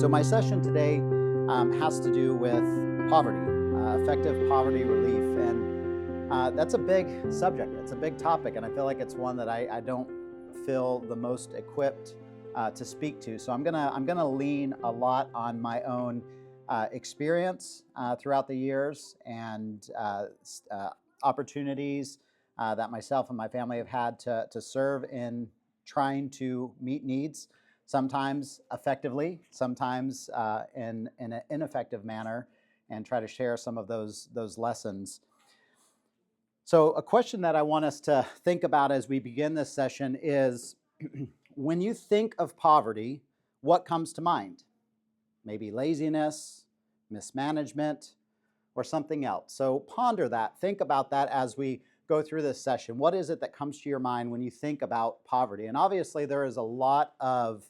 So my session today has to do with poverty, effective poverty relief, and that's a big subject. It's a big topic, and I feel like it's one that I don't feel the most equipped to speak to. So I'm gonna lean a lot on my own experience throughout the years and opportunities that myself and my family have had to serve in trying to meet needs, sometimes effectively, sometimes in an ineffective manner, and try to share some of those lessons. So a question that I want us to think about as we begin this session is, when you think of poverty, what comes to mind? Maybe laziness, mismanagement, or something else. So ponder that, think about that as we go through this session. What is it that comes to your mind when you think about poverty? And obviously there is a lot of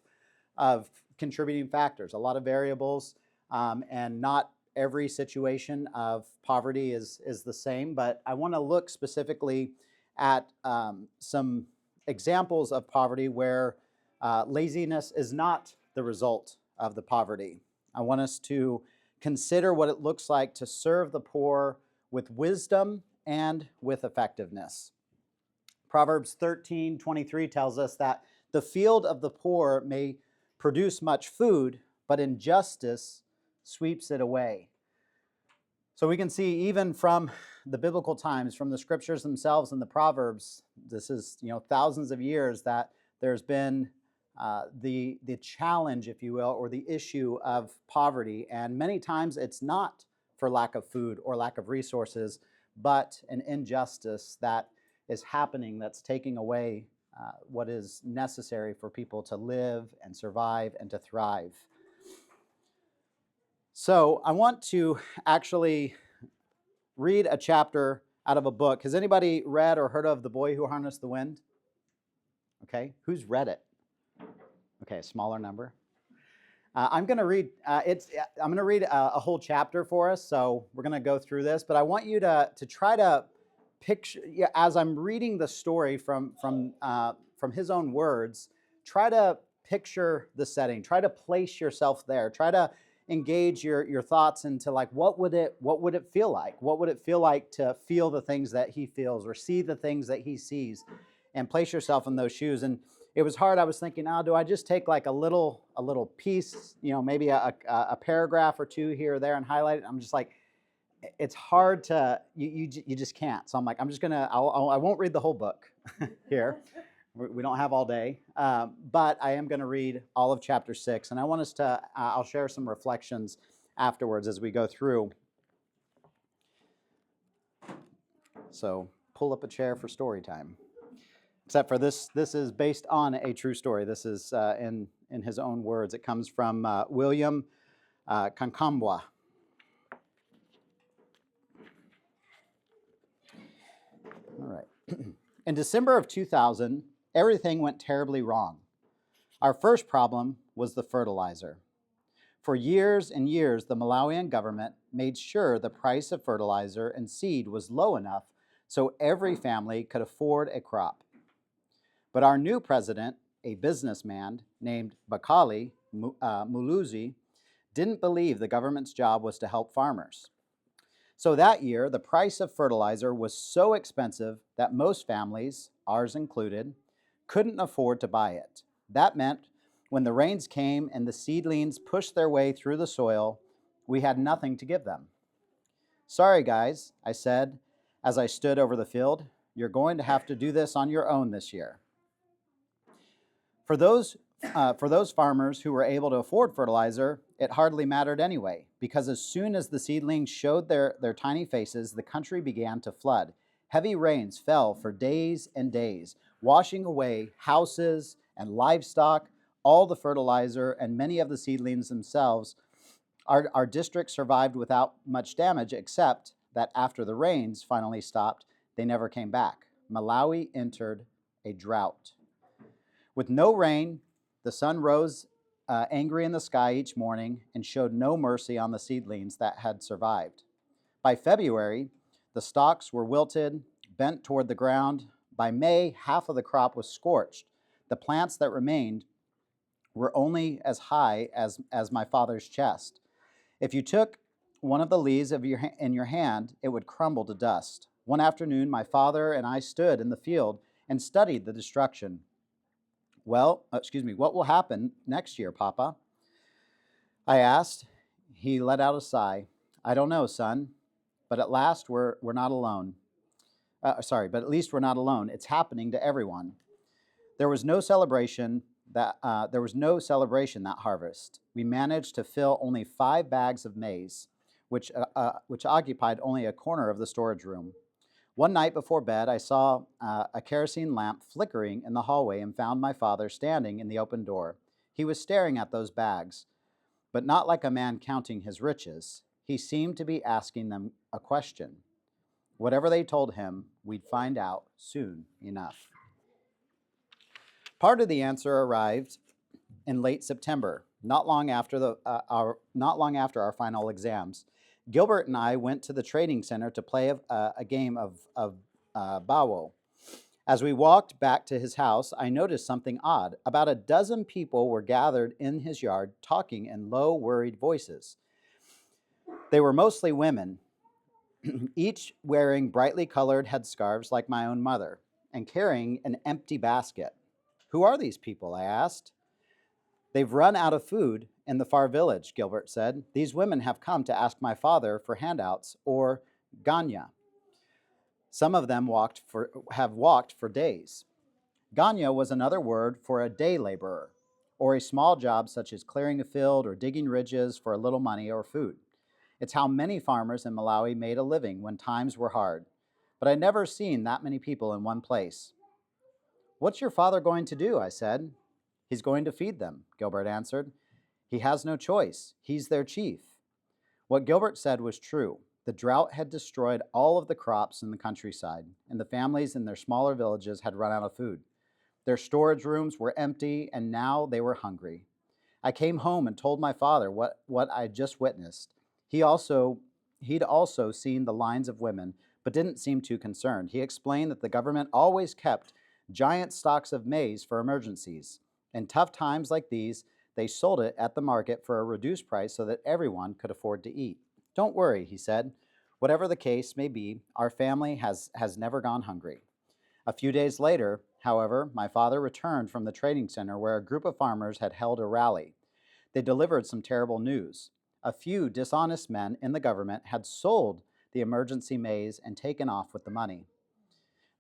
contributing factors, a lot of variables, and not every situation of poverty is the same, but I want to look specifically at some examples of poverty where laziness is not the result of the poverty. I want us to consider what it looks like to serve the poor with wisdom and with effectiveness. Proverbs 13:23 tells us that the field of the poor may produce much food, but injustice sweeps it away. So we can see even from the biblical times, from the scriptures themselves and the Proverbs, this is thousands of years that there's been the challenge, if you will, or the issue of poverty. And many times it's not for lack of food or lack of resources, but an injustice that is happening that's taking away what is necessary for people to live and survive and to thrive. So I want to actually read a chapter out of a book. Has anybody read or heard of The Boy Who Harnessed the Wind? Okay, who's read it? Okay, a smaller number. I'm going to read. I'm going to read a whole chapter for us. So we're going to go through this, but I want you to try to picture, as I'm reading the story from his own words. Try to picture the setting. Try to place yourself there. Try to engage your thoughts into, like, what would it feel like? What would it feel like to feel the things that he feels or see the things that he sees, and place yourself in those shoes. And it was hard. I was thinking, do I just take like a little piece, maybe a paragraph or two here or there and highlight it? I'm just like, it's hard to, you just can't. So I'm like, I'm just gonna, I won't read the whole book here. We don't have all day, but I am going to read all of chapter 6, and I want us to, I'll share some reflections afterwards as we go through. So pull up a chair for story time. Except for this is based on a true story. This is in his own words. It comes from William Kankambwa. All right. In December of 2000, everything went terribly wrong. Our first problem was the fertilizer. For years and years, the Malawian government made sure the price of fertilizer and seed was low enough so every family could afford a crop. But our new president, a businessman named Bakali Muluzi, didn't believe the government's job was to help farmers. So that year, the price of fertilizer was so expensive that most families, ours included, couldn't afford to buy it. That meant when the rains came and the seedlings pushed their way through the soil, we had nothing to give them. "Sorry, guys," I said as I stood over the field. "You're going to have to do this on your own this year." For those farmers who were able to afford fertilizer, it hardly mattered anyway, because as soon as the seedlings showed their tiny faces, the country began to flood. Heavy rains fell for days and days, washing away houses and livestock, all the fertilizer, and many of the seedlings themselves. Our district survived without much damage, except that after the rains finally stopped, they never came back. Malawi entered a drought. With no rain, the sun rose angry in the sky each morning and showed no mercy on the seedlings that had survived. By February, the stalks were wilted, bent toward the ground. By May, half of the crop was scorched. The plants that remained were only as high as my father's chest. If you took one of the leaves in your hand, it would crumble to dust. One afternoon, my father and I stood in the field and studied the destruction. What will happen next year, Papa? I asked. He let out a sigh. I don't know, son, but at last we're not alone. But at least we're not alone. It's happening to everyone. There was no celebration that harvest. We managed to fill only 5 bags of maize, which occupied only a corner of the storage room. One night before bed, I saw a kerosene lamp flickering in the hallway and found my father standing in the open door. He was staring at those bags, but not like a man counting his riches. He seemed to be asking them a question. Whatever they told him, we'd find out soon enough. Part of the answer arrived in late September, not long after our final exams. Gilbert and I went to the trading center to play a game of bawo. As we walked back to his house, I noticed something odd. About a dozen people were gathered in his yard, talking in low, worried voices. They were mostly women, each wearing brightly colored headscarves like my own mother, and carrying an empty basket. Who are these people? I asked. They've run out of food in the far village, Gilbert said. These women have come to ask my father for handouts or ganya. Some of them have walked for days. Ganya was another word for a day laborer, or a small job such as clearing a field or digging ridges for a little money or food. It's how many farmers in Malawi made a living when times were hard. But I'd never seen that many people in one place. What's your father going to do? I said. He's going to feed them, Gilbert answered. He has no choice. He's their chief. What Gilbert said was true. The drought had destroyed all of the crops in the countryside, and the families in their smaller villages had run out of food. Their storage rooms were empty, and now they were hungry. I came home and told my father what I'd just witnessed. He'd also seen the lines of women, but didn't seem too concerned. He explained that the government always kept giant stocks of maize for emergencies. In tough times like these, they sold it at the market for a reduced price so that everyone could afford to eat. Don't worry, he said. Whatever the case may be, our family has never gone hungry. A few days later, however, my father returned from the trading center where a group of farmers had held a rally. They delivered some terrible news. A few dishonest men in the government had sold the emergency maize and taken off with the money.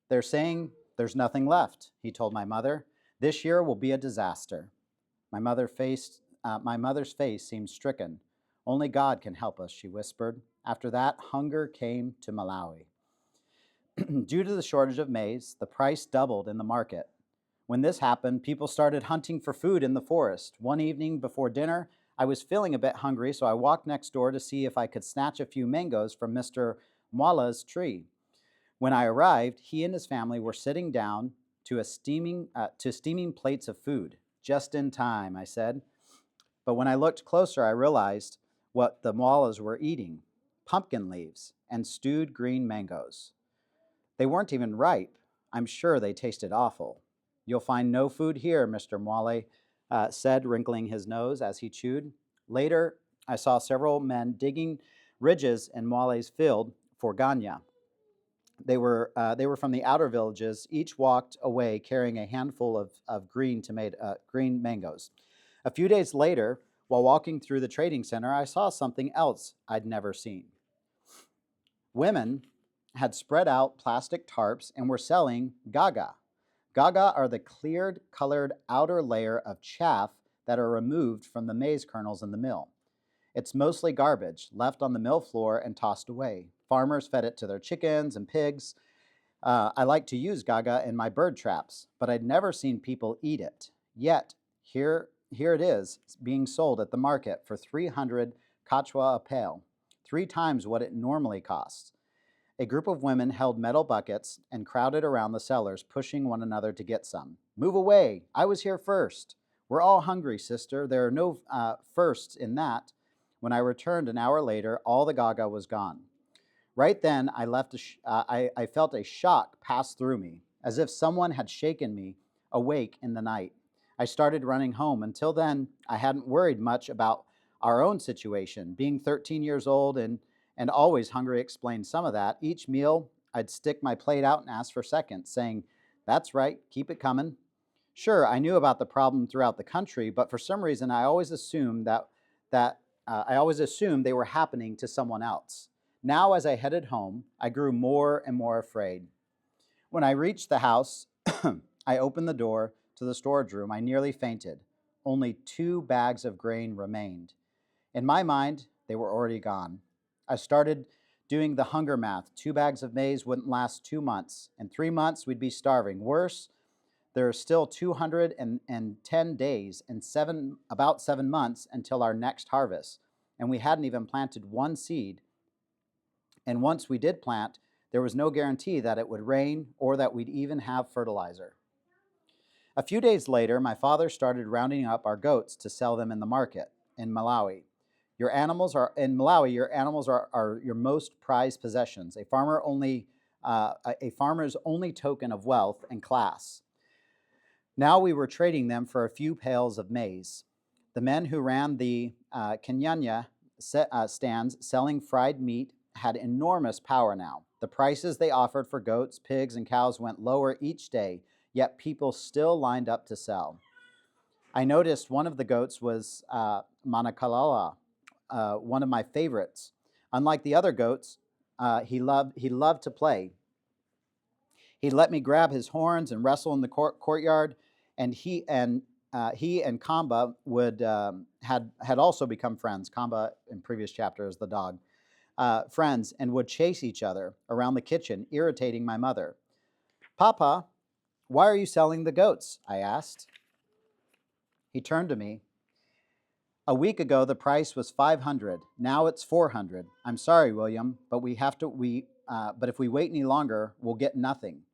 They're saying there's nothing left, he told my mother. This year will be a disaster. My mother's face seemed stricken. Only God can help us, she whispered. After that, hunger came to Malawi. Due to the shortage of maize, the price doubled in the market. When this happened, people started hunting for food in the forest. One evening before dinner, I was feeling a bit hungry, so I walked next door to see if I could snatch a few mangoes from Mr. Mwala's tree. When I arrived, he and his family were sitting down to steaming plates of food. Just in time, I said. But when I looked closer, I realized what the Mwalas were eating: pumpkin leaves and stewed green mangoes. They weren't even ripe. I'm sure they tasted awful. You'll find no food here, Mr. Mwale said, wrinkling his nose as he chewed. Later, I saw several men digging ridges in Mwale's field for ganya. They were from the outer villages. Each walked away carrying a handful of green mangoes. A few days later, while walking through the trading center, I saw something else I'd never seen. Women had spread out plastic tarps and were selling gaga. Gaga are the cleared, colored outer layer of chaff that are removed from the maize kernels in the mill. It's mostly garbage, left on the mill floor and tossed away. Farmers fed it to their chickens and pigs. I like to use gaga in my bird traps, but I'd never seen people eat it. Yet, here it is, being sold at the market for 300 kachwa a pail, 3 times what it normally costs. A group of women held metal buckets and crowded around the sellers, pushing one another to get some. Move away! I was here first. We're all hungry, sister. There are no firsts in that. When I returned an hour later, all the gaga was gone. Right then, I felt a shock pass through me, as if someone had shaken me awake in the night. I started running home. Until then, I hadn't worried much about our own situation. Being 13 years old and always hungry explained some of that. Each meal, I'd stick my plate out and ask for seconds, saying, "That's right, keep it coming." Sure, I knew about the problem throughout the country, but for some reason, I always assumed they were happening to someone else. Now, as I headed home, I grew more and more afraid. When I reached the house, I opened the door to the storage room. I nearly fainted. Only 2 bags of grain remained. In my mind, they were already gone. I started doing the hunger math. 2 bags of maize wouldn't last 2 months. In 3 months, we'd be starving. Worse, there are still 210 days and about 7 months until our next harvest. And we hadn't even planted one seed. And once we did plant, there was no guarantee that it would rain or that we'd even have fertilizer. A few days later, my father started rounding up our goats to sell them in the market in Malawi. In Malawi, your animals are your most prized possessions, a farmer's only token of wealth and class. Now we were trading them for a few pails of maize. The men who ran the Kenyanya stands selling fried meat had enormous power now. The prices they offered for goats, pigs, and cows went lower each day, yet people still lined up to sell. I noticed one of the goats was Manakalala, one of my favorites. Unlike the other goats, he loved to play. He'd let me grab his horns and wrestle in the courtyard, and he and Kamba had also become friends. Kamba in previous chapter is the dog. Friends, and would chase each other around the kitchen, irritating my mother. "Papa, why are you selling the goats?" I asked. He turned to me. "A week ago, the price was 500. Now it's 400. I'm sorry, William, but but if we wait any longer, we'll get nothing."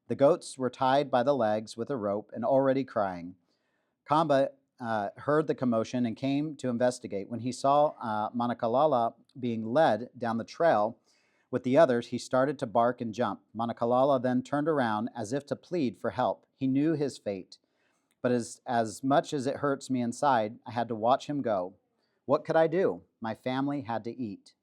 The goats were tied by the legs with a rope and already crying. Kamba heard the commotion and came to investigate. When he saw Manakalala being led down the trail with the others, he started to bark and jump. Manakalala then turned around as if to plead for help. He knew his fate. But as much as it hurts me inside, I had to watch him go. What could I do? My family had to eat.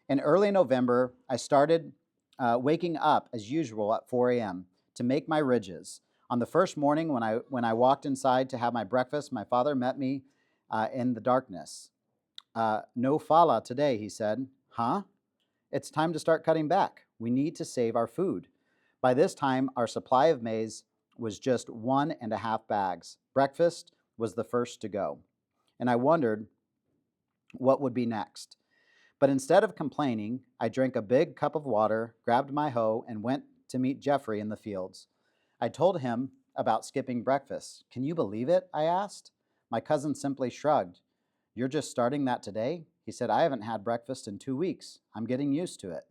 In early November, I started waking up as usual at 4 a.m. to make my ridges. On the first morning when I walked inside to have my breakfast, my father met me in the darkness. "No fala today," he said. "Huh? It's time to start cutting back. We need to save our food." By this time, our supply of maize was just 1.5 bags. Breakfast was the first to go. And I wondered what would be next. But instead of complaining, I drank a big cup of water, grabbed my hoe, and went to meet Jeffrey in the fields. I told him about skipping breakfast. "Can you believe it?" I asked. My cousin simply shrugged. "You're just starting that today?" He said, "I haven't had breakfast in 2 weeks. I'm getting used to it."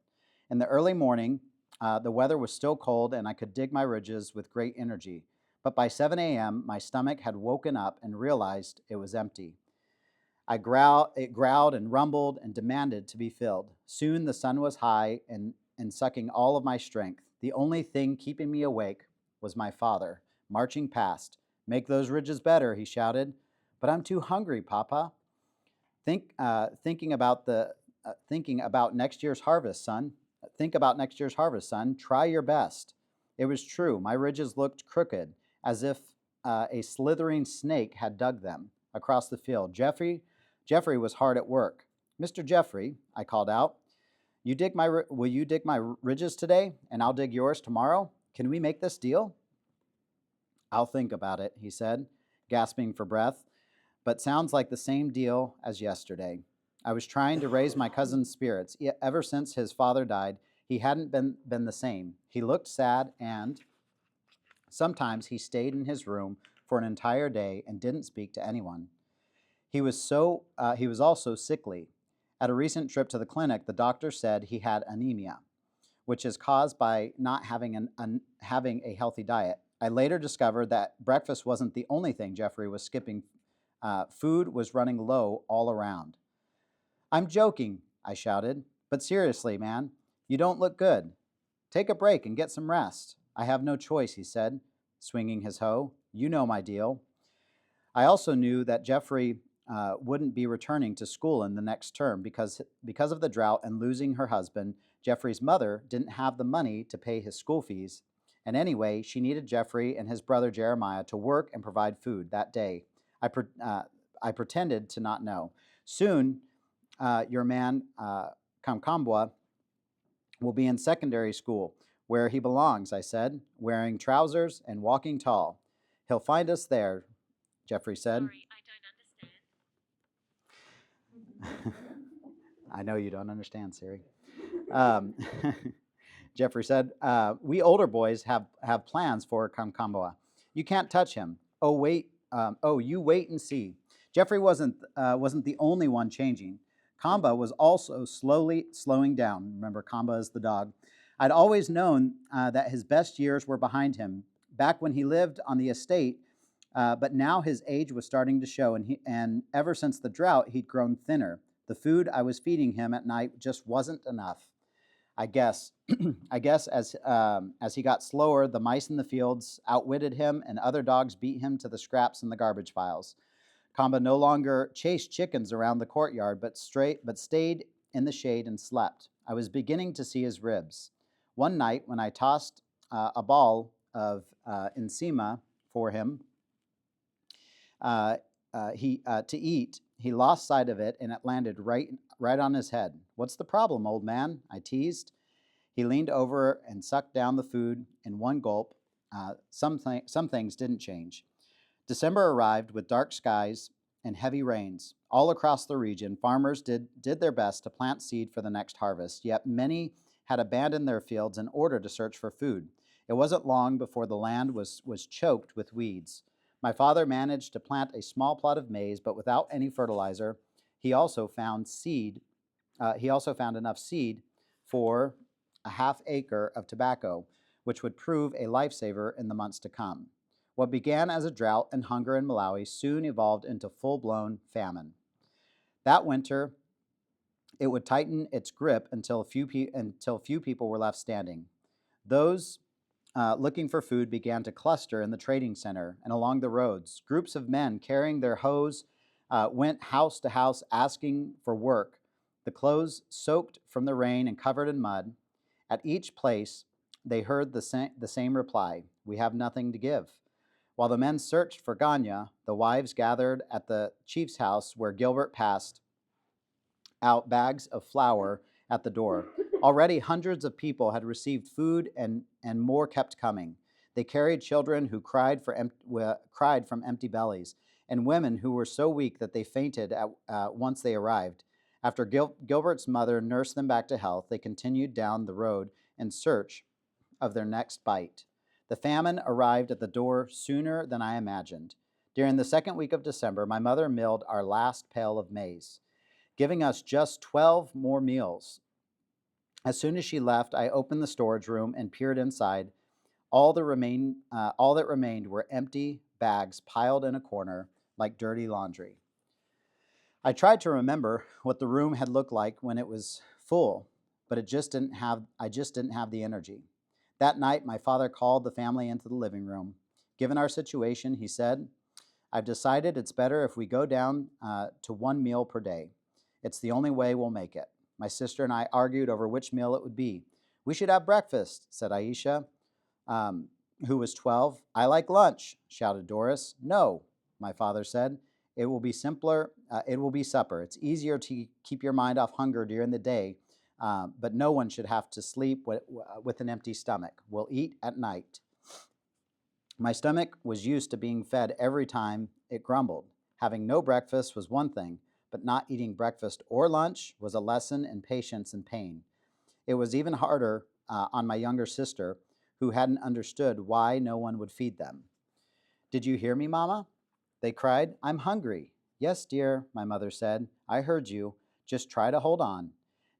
In the early morning, the weather was still cold and I could dig my ridges with great energy. But by 7 a.m., my stomach had woken up and realized it was empty. It growled and rumbled and demanded to be filled. Soon the sun was high and sucking all of my strength. The only thing keeping me awake was my father, marching past. "Make those ridges better," he shouted. "But I'm too hungry, Papa." Thinking about next year's harvest, son. Think about next year's harvest, son. Try your best. It was true. My ridges looked crooked, as if a slithering snake had dug them across the field. Jeffrey was hard at work. "Mr. Jeffrey," I called out, will you dig my ridges today, and I'll dig yours tomorrow? Can we make this deal?" "I'll think about it," he said, gasping for breath. "But sounds like the same deal as yesterday." I was trying to raise my cousin's spirits. Ever since his father died, he hadn't been the same. He looked sad, and sometimes he stayed in his room for an entire day and didn't speak to anyone. He was also sickly. At a recent trip to the clinic, the doctor said he had anemia, which is caused by not having having a healthy diet. I later discovered that breakfast wasn't the only thing Jeffrey was skipping. Food was running low all around. "I'm joking," I shouted. "But seriously, man, you don't look good. Take a break and get some rest." "I have no choice," he said, swinging his hoe. "You know my deal." I also knew that Jeffrey wouldn't be returning to school in the next term because of the drought and losing her husband. Jeffrey's mother didn't have the money to pay his school fees. And anyway, she needed Jeffrey and his brother Jeremiah to work and provide food that day. I pretended to not know. Soon, your man, Kamkambwa, will be in secondary school, where he belongs, I said, wearing trousers and walking tall. He'll find us there, Jeffrey said. Sorry, I don't understand. I know you don't understand, Siri. Um, Jeffrey said, "We older boys have plans for Kamkamboa. You can't touch him. Oh wait, you wait and see." Jeffrey wasn't the only one changing. Kamba was also slowly slowing down. Remember, Kamba is the dog. I'd always known that his best years were behind him, back when he lived on the estate. But now his age was starting to show, and ever since the drought, he'd grown thinner. The food I was feeding him at night just wasn't enough. I guess. I guess as he got slower, the mice in the fields outwitted him, and other dogs beat him to the scraps in the garbage piles. Kamba no longer chased chickens around the courtyard, but stayed in the shade and slept. I was beginning to see his ribs. One night, when I tossed a ball of ensima for him to eat, he lost sight of it, and it landed right on his head. "What's the problem, old man?" I teased. He leaned over and sucked down the food in one gulp. Some things didn't change. December arrived with dark skies and heavy rains. All across the region, farmers did their best to plant seed for the next harvest, yet many had abandoned their fields in order to search for food. It wasn't long before the land was choked with weeds. My father managed to plant a small plot of maize, but without any fertilizer. He also found seed. He also found enough seed for a half acre of tobacco, which would prove a lifesaver in the months to come. What began as a drought and hunger in Malawi soon evolved into full-blown famine. That winter, it would tighten its grip until few people were left standing. Those looking for food began to cluster in the trading center and along the roads. Groups of men carrying their hoes went house to house asking for work. The clothes soaked from the rain and covered in mud. At each place, they heard the same reply: "We have nothing to give." While the men searched for Ganya, the wives gathered at the chief's house where Gilbert passed out bags of flour at the door. Already hundreds of people had received food, and more kept coming. They carried children who cried from empty bellies, and women who were so weak that they fainted once they arrived. After Gilbert's mother nursed them back to health, they continued down the road in search of their next bite. The famine arrived at the door sooner than I imagined. During the second week of December, my mother milled our last pail of maize, giving us just 12 more meals. As soon as she left, I opened the storage room and peered inside. All that remained were empty bags piled in a corner like dirty laundry. I tried to remember what the room had looked like when it was full, but I just didn't have the energy. That night, my father called the family into the living room. Given our situation, he said, "I've decided it's better if we go down to one meal per day. It's the only way we'll make it." My sister and I argued over which meal it would be. "We should have breakfast," said Aisha, who was 12. "I like lunch," shouted Doris. "No," my father said. "It will be simpler. It will be supper. It's easier to keep your mind off hunger during the day, but no one should have to sleep with an empty stomach. We'll eat at night." My stomach was used to being fed every time it grumbled. Having no breakfast was one thing, but not eating breakfast or lunch was a lesson in patience and pain. It was even harder on my younger sister, who hadn't understood why no one would feed them. "Did you hear me, Mama?" they cried. "I'm hungry." "Yes, dear," my mother said. "I heard you. Just try to hold on."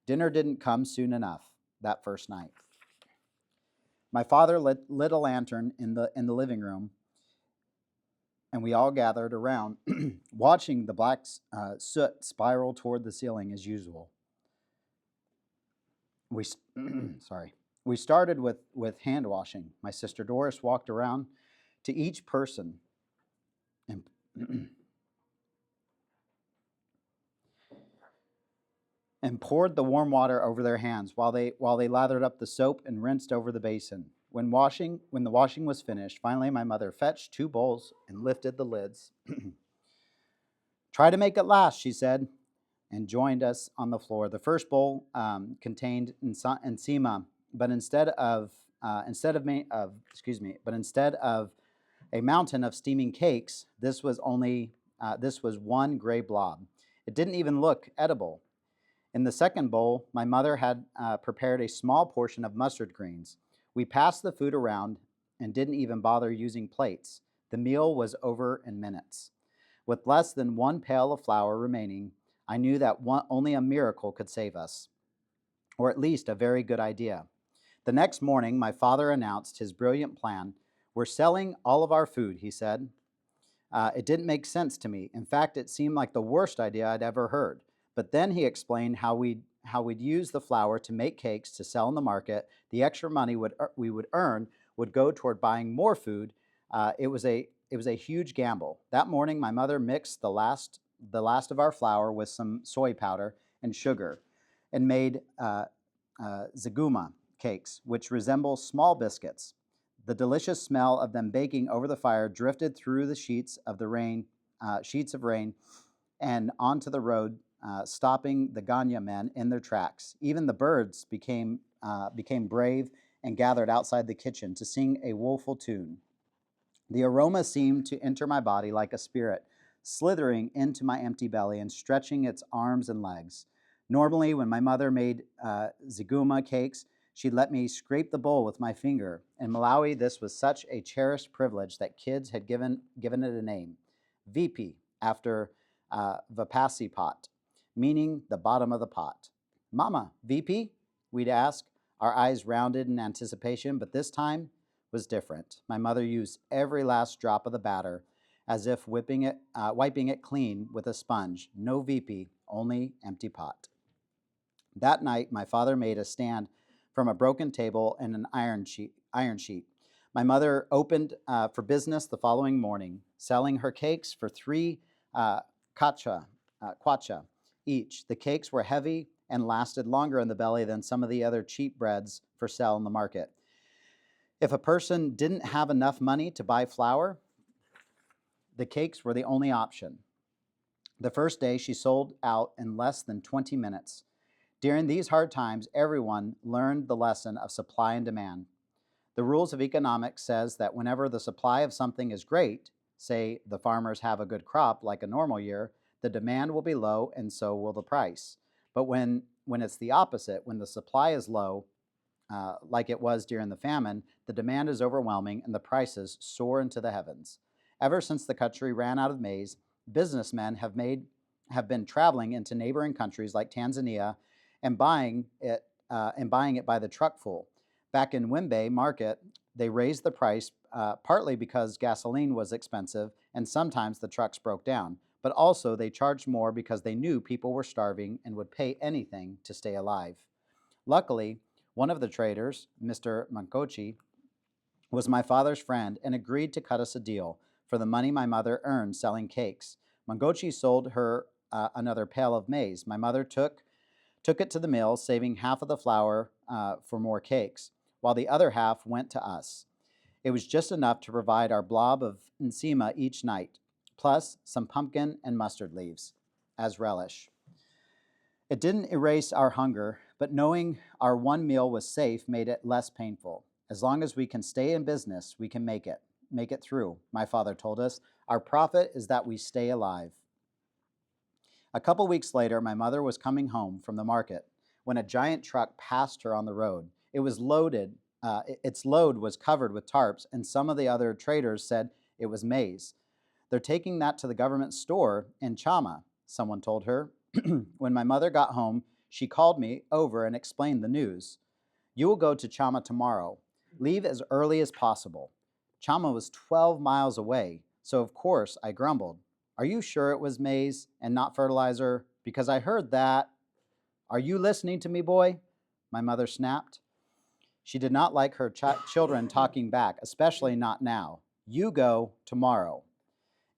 Dinner didn't come soon enough that first night. My father lit a lantern in the living room, and we all gathered around, watching the black soot spiral toward the ceiling as usual. We sorry. We started with hand washing. My sister Doris walked around to each person and and poured the warm water over their hands while they lathered up the soap and rinsed over the basin. When the washing was finished, finally my mother fetched 2 bowls and lifted the lids. Try to make it last, she said, and joined us on the floor. The first bowl contained enzima, but instead of a mountain of steaming cakes, this was one gray blob. It didn't even look edible. In the second bowl, my mother had prepared a small portion of mustard greens. We passed the food around and didn't even bother using plates. The meal was over in minutes. With less than 1 pail of flour remaining, I knew that only a miracle could save us, or at least a very good idea. The next morning, my father announced his brilliant plan. We're selling all of our food, he said. It didn't make sense to me. In fact, it seemed like the worst idea I'd ever heard. But then he explained how we'd use the flour to make cakes to sell in the market. The extra money we would earn would go toward buying more food. It was a huge gamble. That morning, my mother mixed the last of our flour with some soy powder and sugar, and made ziguma cakes, which resemble small biscuits. The delicious smell of them baking over the fire drifted through the sheets of rain, and onto the road, stopping the Ganya men in their tracks. Even the birds became brave and gathered outside the kitchen to sing a woeful tune. The aroma seemed to enter my body like a spirit, slithering into my empty belly and stretching its arms and legs. Normally, when my mother made ziguma cakes, she'd let me scrape the bowl with my finger. In Malawi, this was such a cherished privilege that kids had given it a name, Vipi, after Vapasi pot, meaning the bottom of the pot. Mama, Vipi? We'd ask, our eyes rounded in anticipation, but this time was different. My mother used every last drop of the batter, as if wiping it clean with a sponge. No VP, only empty pot. That night, my father made a stand from a broken table and an iron sheet. My mother opened for business the following morning, selling her cakes for 3 kwacha each. The cakes were heavy and lasted longer in the belly than some of the other cheap breads for sale in the market. If a person didn't have enough money to buy flour, the cakes were the only option. The first day, she sold out in less than 20 minutes. During these hard times, everyone learned the lesson of supply and demand. The rules of economics says that whenever the supply of something is great, say the farmers have a good crop like a normal year, the demand will be low and so will the price. But when it's the opposite, when the supply is low, like it was during the famine, the demand is overwhelming and the prices soar into the heavens. Ever since the country ran out of maize, businessmen have been traveling into neighboring countries like Tanzania and buying it by the truckful. Back in Wimbe market, they raised the price partly because gasoline was expensive and sometimes the trucks broke down, but also they charged more because they knew people were starving and would pay anything to stay alive. Luckily, one of the traders, Mr. Mankochi, was my father's friend and agreed to cut us a deal for the money my mother earned selling cakes. Mangochi sold her another pail of maize. My mother took it to the mill, saving half of the flour for more cakes, while the other half went to us. It was just enough to provide our blob of nsima each night, plus some pumpkin and mustard leaves as relish. It didn't erase our hunger, but knowing our one meal was safe made it less painful. As long as we can stay in business, we can make it through, my father told us. Our profit is that we stay alive. A couple weeks later, my mother was coming home from the market when a giant truck passed her on the road. It was loaded. Its load was covered with tarps, and some of the other traders said it was maize. They're taking that to the government store in Chama, someone told her. When my mother got home, she called me over and explained the news. You will go to Chama tomorrow. Leave as early as possible. Chama was 12 miles away, so of course I grumbled. Are you sure it was maize and not fertilizer? Because I heard that. Are you listening to me, boy? My mother snapped. She did not like her children talking back, especially not now. You go tomorrow.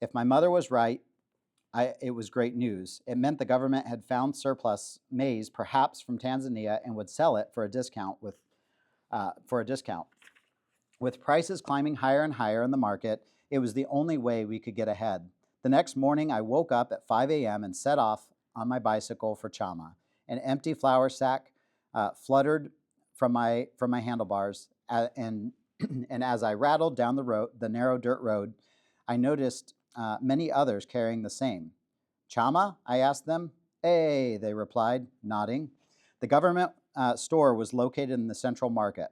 If my mother was right, it was great news. It meant the government had found surplus maize, perhaps from Tanzania, and would sell it for a discount. With prices climbing higher and higher in the market, it was the only way we could get ahead. The next morning, I woke up at 5 a.m. and set off on my bicycle for Chama. An empty flour sack fluttered from my handlebars, and and as I rattled down the narrow dirt road, I noticed many others carrying the same. Chama? I asked them. Hey, they replied, nodding. The government store was located in the central market.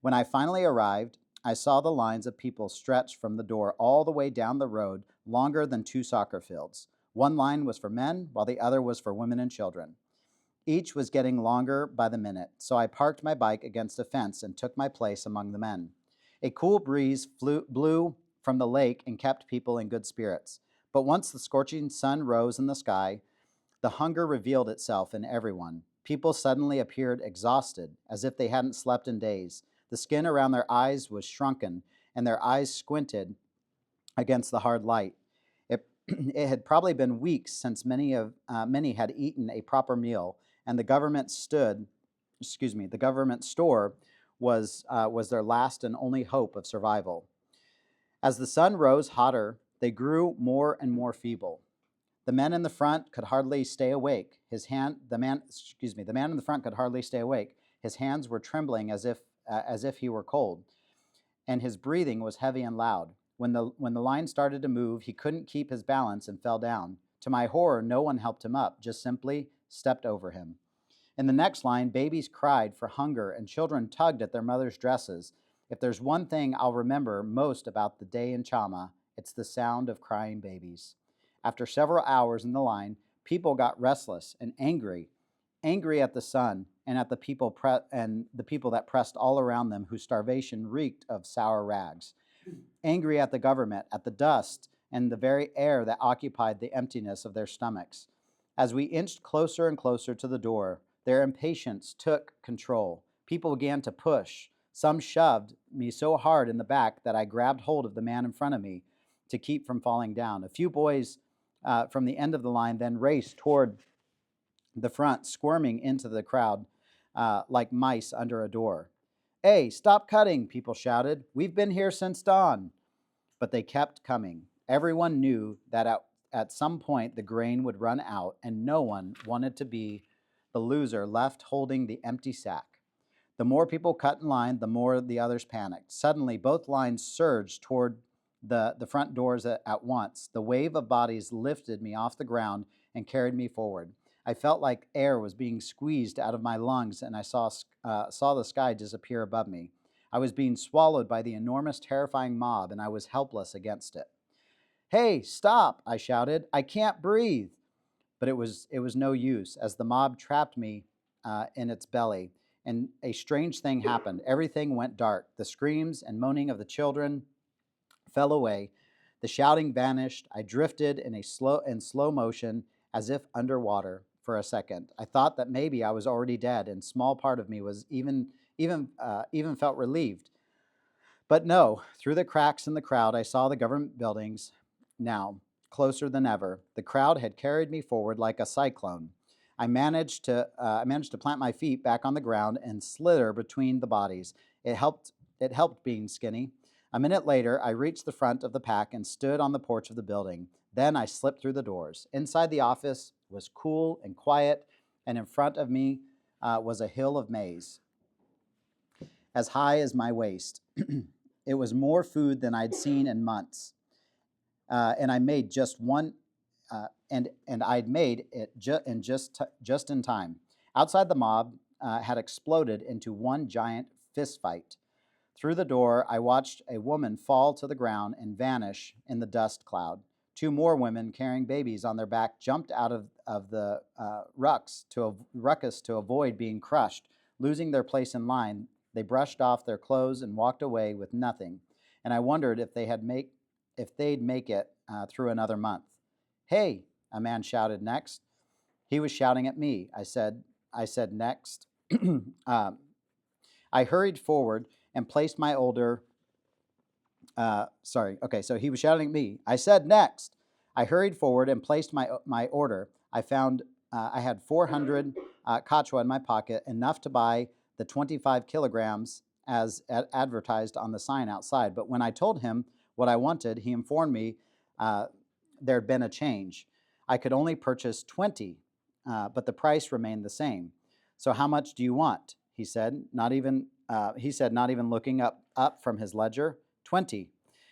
When I finally arrived, I saw the lines of people stretched from the door all the way down the road, longer than 2 soccer fields. One line was for men, while the other was for women and children. Each was getting longer by the minute, so I parked my bike against a fence and took my place among the men. A cool breeze blew from the lake and kept people in good spirits. But once the scorching sun rose in the sky, the hunger revealed itself in everyone. People suddenly appeared exhausted, as if they hadn't slept in days. The skin around their eyes was shrunken, and their eyes squinted against the hard light. It had probably been weeks since many had eaten a proper meal, and the government store was their last and only hope of survival. As the sun rose hotter, they grew more and more feeble. The man in the front could hardly stay awake. The man in the front could hardly stay awake. His hands were trembling as if he were cold, and his breathing was heavy and loud. When the line started to move, he couldn't keep his balance and fell down. To my horror, no one helped him up, just simply stepped over him. In the next line, babies cried for hunger and children tugged at their mothers' dresses. If there's one thing I'll remember most about the day in Chama, it's the sound of crying babies. After several hours in the line, people got restless and angry at the sun and at the people that pressed all around them, whose starvation reeked of sour rags. Angry at the government, at the dust, and the very air that occupied the emptiness of their stomachs. As we inched closer and closer to the door, their impatience took control. People began to push. Some shoved me so hard in the back that I grabbed hold of the man in front of me to keep from falling down. A few boys from the end of the line then raced toward the front, squirming into the crowd like mice under a door. Hey, stop cutting, people shouted. We've been here since dawn. But they kept coming. Everyone knew that at some point the grain would run out, and no one wanted to be the loser left holding the empty sack. The more people cut in line, the more the others panicked. Suddenly, both lines surged toward the front doors at once. The wave of bodies lifted me off the ground and carried me forward. I felt like air was being squeezed out of my lungs, and I saw the sky disappear above me. I was being swallowed by the enormous, terrifying mob, and I was helpless against it. Hey, stop, I shouted. I can't breathe. But it was no use, as the mob trapped me in its belly, and a strange thing happened. Everything went dark. The screams and moaning of the children fell away. The shouting vanished. I drifted in slow motion, as if underwater. For a second, I thought that maybe I was already dead, and small part of me was even felt relieved. But no, through the cracks in the crowd, I saw the government buildings now, closer than ever. The crowd had carried me forward like a cyclone. I managed to plant my feet back on the ground and slither between the bodies. It helped being skinny. A minute later, I reached the front of the pack and stood on the porch of the building. Then I slipped through the doors. Inside the office was cool and quiet, and in front of me was a hill of maize, as high as my waist. It was more food than I'd seen in months, and I made just one, and I'd made it just in time. Outside, the mob had exploded into one giant fist fight. Through the door, I watched a woman fall to the ground and vanish in the dust cloud. 2 more women carrying babies on their back jumped out of the ruckus to avoid being crushed. Losing their place in line, they brushed off their clothes and walked away with nothing. And I wondered if they'd make it through another month. Hey, a man shouted next. He was shouting at me. I said next. I hurried forward and placed my So he was shouting at me. I said, next. I hurried forward and placed my order. I found I had 400 kachwa in my pocket, enough to buy the 25 kilograms as advertised on the sign outside. But when I told him what I wanted, he informed me uh, there had been a change. I could only purchase 20, but the price remained the same. So how much do you want? He said, not even looking up from his ledger. 20.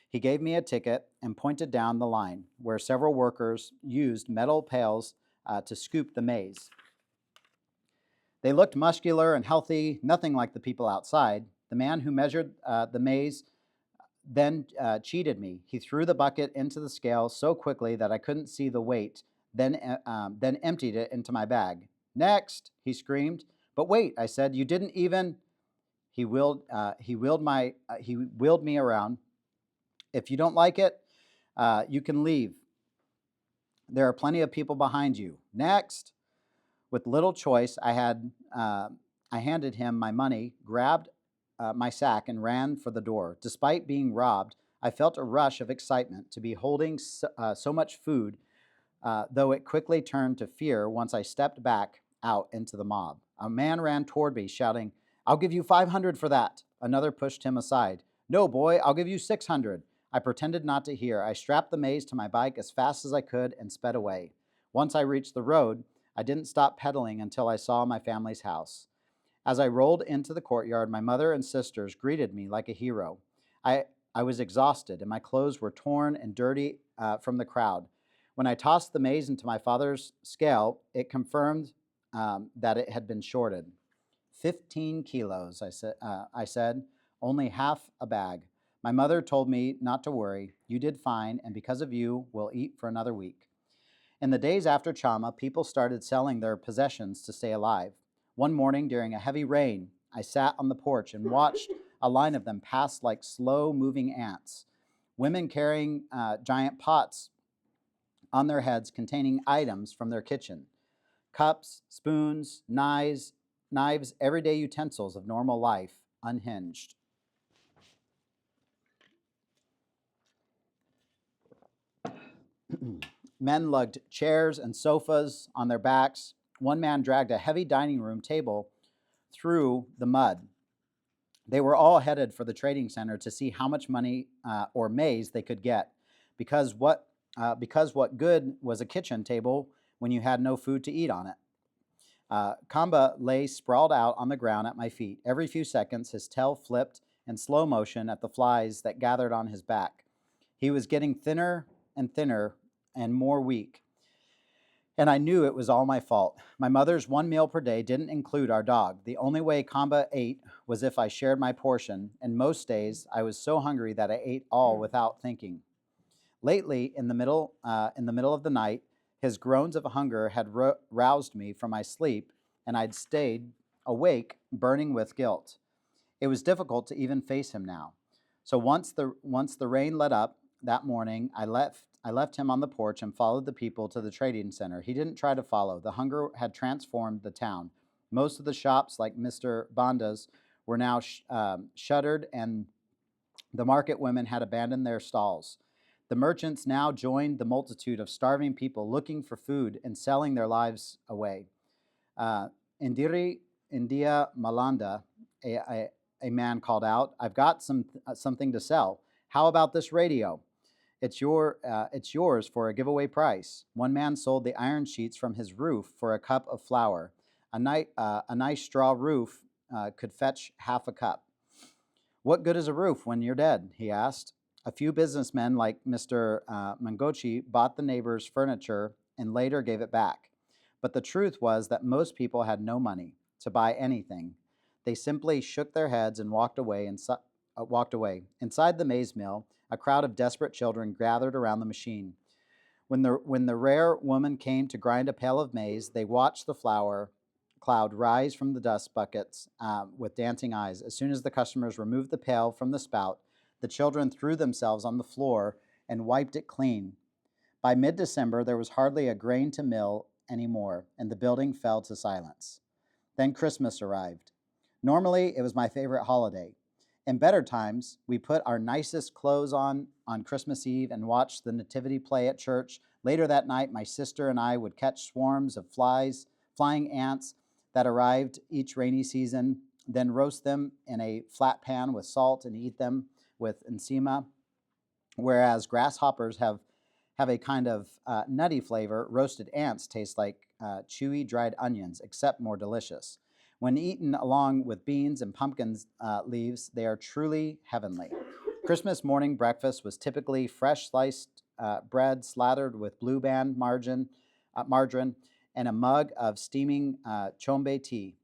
He gave me a ticket and pointed down the line where several workers used metal pails to scoop the maize. They looked muscular and healthy, nothing like the people outside. The man who measured the maize then cheated me. He threw the bucket into the scale so quickly that I couldn't see the weight, then emptied it into my bag. Next, he screamed. But wait, I said, you didn't even. He wheeled me around. If you don't like it, you can leave. There are plenty of people behind you. Next. With little choice, I handed him my money, grabbed my sack, and ran for the door. Despite being robbed, I felt a rush of excitement to be holding so much food, though it quickly turned to fear once I stepped back out into the mob. A man ran toward me, shouting, I'll give you 500 for that. Another pushed him aside. No, boy, I'll give you 600. I pretended not to hear. I strapped the maize to my bike as fast as I could and sped away. Once I reached the road, I didn't stop pedaling until I saw my family's house. As I rolled into the courtyard, my mother and sisters greeted me like a hero. I, I was exhausted, and my clothes were torn and dirty from the crowd. When I tossed the maize into my father's scale, it confirmed that it had been shorted. 15 kilos, I said, only half a bag. My mother told me not to worry. You did fine, and because of you, we'll eat for another week. In the days after Chama, people started selling their possessions to stay alive. One morning during a heavy rain, I sat on the porch and watched a line of them pass like slow-moving ants. Women carrying giant pots on their heads containing items from their kitchen. Cups, spoons, knives, everyday utensils of normal life, unhinged. Men lugged chairs and sofas on their backs. One man dragged a heavy dining room table through the mud. They were all headed for the trading center to see how much money or maize they could get, because what good was a kitchen table when you had no food to eat on it? Kamba lay sprawled out on the ground at my feet. Every few seconds, his tail flipped in slow motion at the flies that gathered on his back. He was getting thinner and thinner and more weak. And I knew it was all my fault. My mother's one meal per day didn't include our dog. The only way Kamba ate was if I shared my portion, and most days I was so hungry that I ate all without thinking. Lately, in the middle of the night, his groans of hunger had roused me from my sleep, and I'd stayed awake, burning with guilt. It was difficult to even face him now. So once the rain let up that morning, I left him on the porch and followed the people to the trading center. He didn't try to follow. The hunger had transformed the town. Most of the shops, like Mr. Banda's, were now shuttered, and the market women had abandoned their stalls. The merchants now joined the multitude of starving people looking for food and selling their lives away. Indiri India Malanda, a man called out, I've got something to sell. How about this radio? It's yours for a giveaway price. One man sold the iron sheets from his roof for a cup of flour. A nice straw roof could fetch half a cup. What good is a roof when you're dead? He asked. A few businessmen like Mr. Mangochi bought the neighbor's furniture and later gave it back. But the truth was that most people had no money to buy anything. They simply shook their heads and walked away. Inside the maize mill, a crowd of desperate children gathered around the machine. When the rare woman came to grind a pail of maize, they watched the flour cloud rise from the dust buckets with dancing eyes. As soon as the customers removed the pail from the spout, the children threw themselves on the floor and wiped it clean. By mid-December, there was hardly a grain to mill anymore, and the building fell to silence. Then Christmas arrived. Normally, it was my favorite holiday. In better times, we put our nicest clothes on Christmas Eve and watched the nativity play at church. Later that night, my sister and I would catch swarms of flying ants that arrived each rainy season, then roast them in a flat pan with salt and eat them with enzima. Whereas grasshoppers have a kind of nutty flavor, roasted ants taste like chewy dried onions, except more delicious. When eaten along with beans and pumpkin leaves, they are truly heavenly. Christmas morning breakfast was typically fresh sliced bread slathered with blue band margarine and a mug of steaming chombe tea.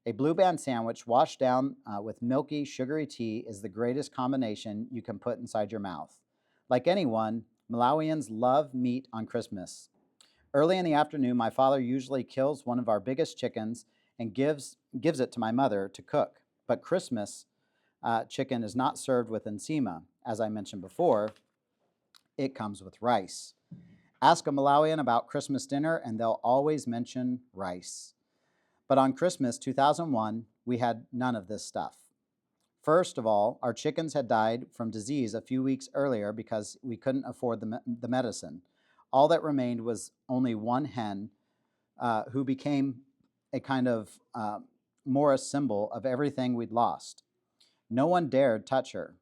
A blue band sandwich washed down with milky, sugary tea is the greatest combination you can put inside your mouth. Like anyone, Malawians love meat on Christmas. Early in the afternoon, my father usually kills one of our biggest chickens and gives it to my mother to cook. But Christmas chicken is not served with enzima. As I mentioned before, it comes with rice. Ask a Malawian about Christmas dinner, and they'll always mention rice. But on Christmas 2001, we had none of this stuff. First of all, our chickens had died from disease a few weeks earlier because we couldn't afford the medicine. All that remained was only one hen who became a kind of Morris symbol of everything we'd lost. No one dared touch her.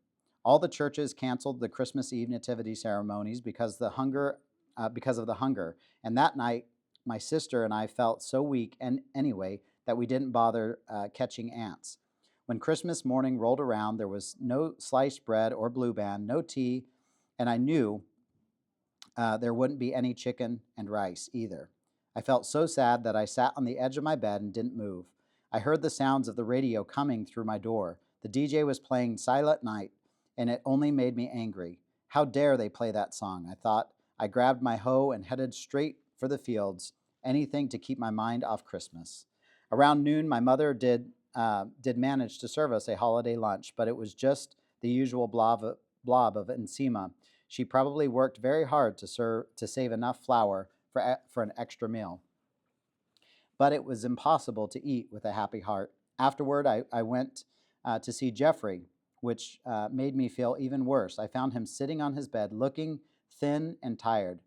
All the churches canceled the Christmas Eve nativity ceremonies because of the hunger. And that night, my sister and I felt so weak and anyway that we didn't bother catching ants. When Christmas morning rolled around, there was no sliced bread or blue band, no tea, and I knew there wouldn't be any chicken and rice either. I felt so sad that I sat on the edge of my bed and didn't move. I heard the sounds of the radio coming through my door. The DJ was playing Silent Night, and it only made me angry. How dare they play that song, I thought. I grabbed my hoe and headed straight for the fields, anything to keep my mind off Christmas. Around noon, my mother did manage to serve us a holiday lunch, but it was just the usual blob of enzima. She probably worked very hard to save enough flour for an extra meal. But it was impossible to eat with a happy heart. Afterward, I went to see Jeffrey, which made me feel even worse. I found him sitting on his bed, looking thin and tired.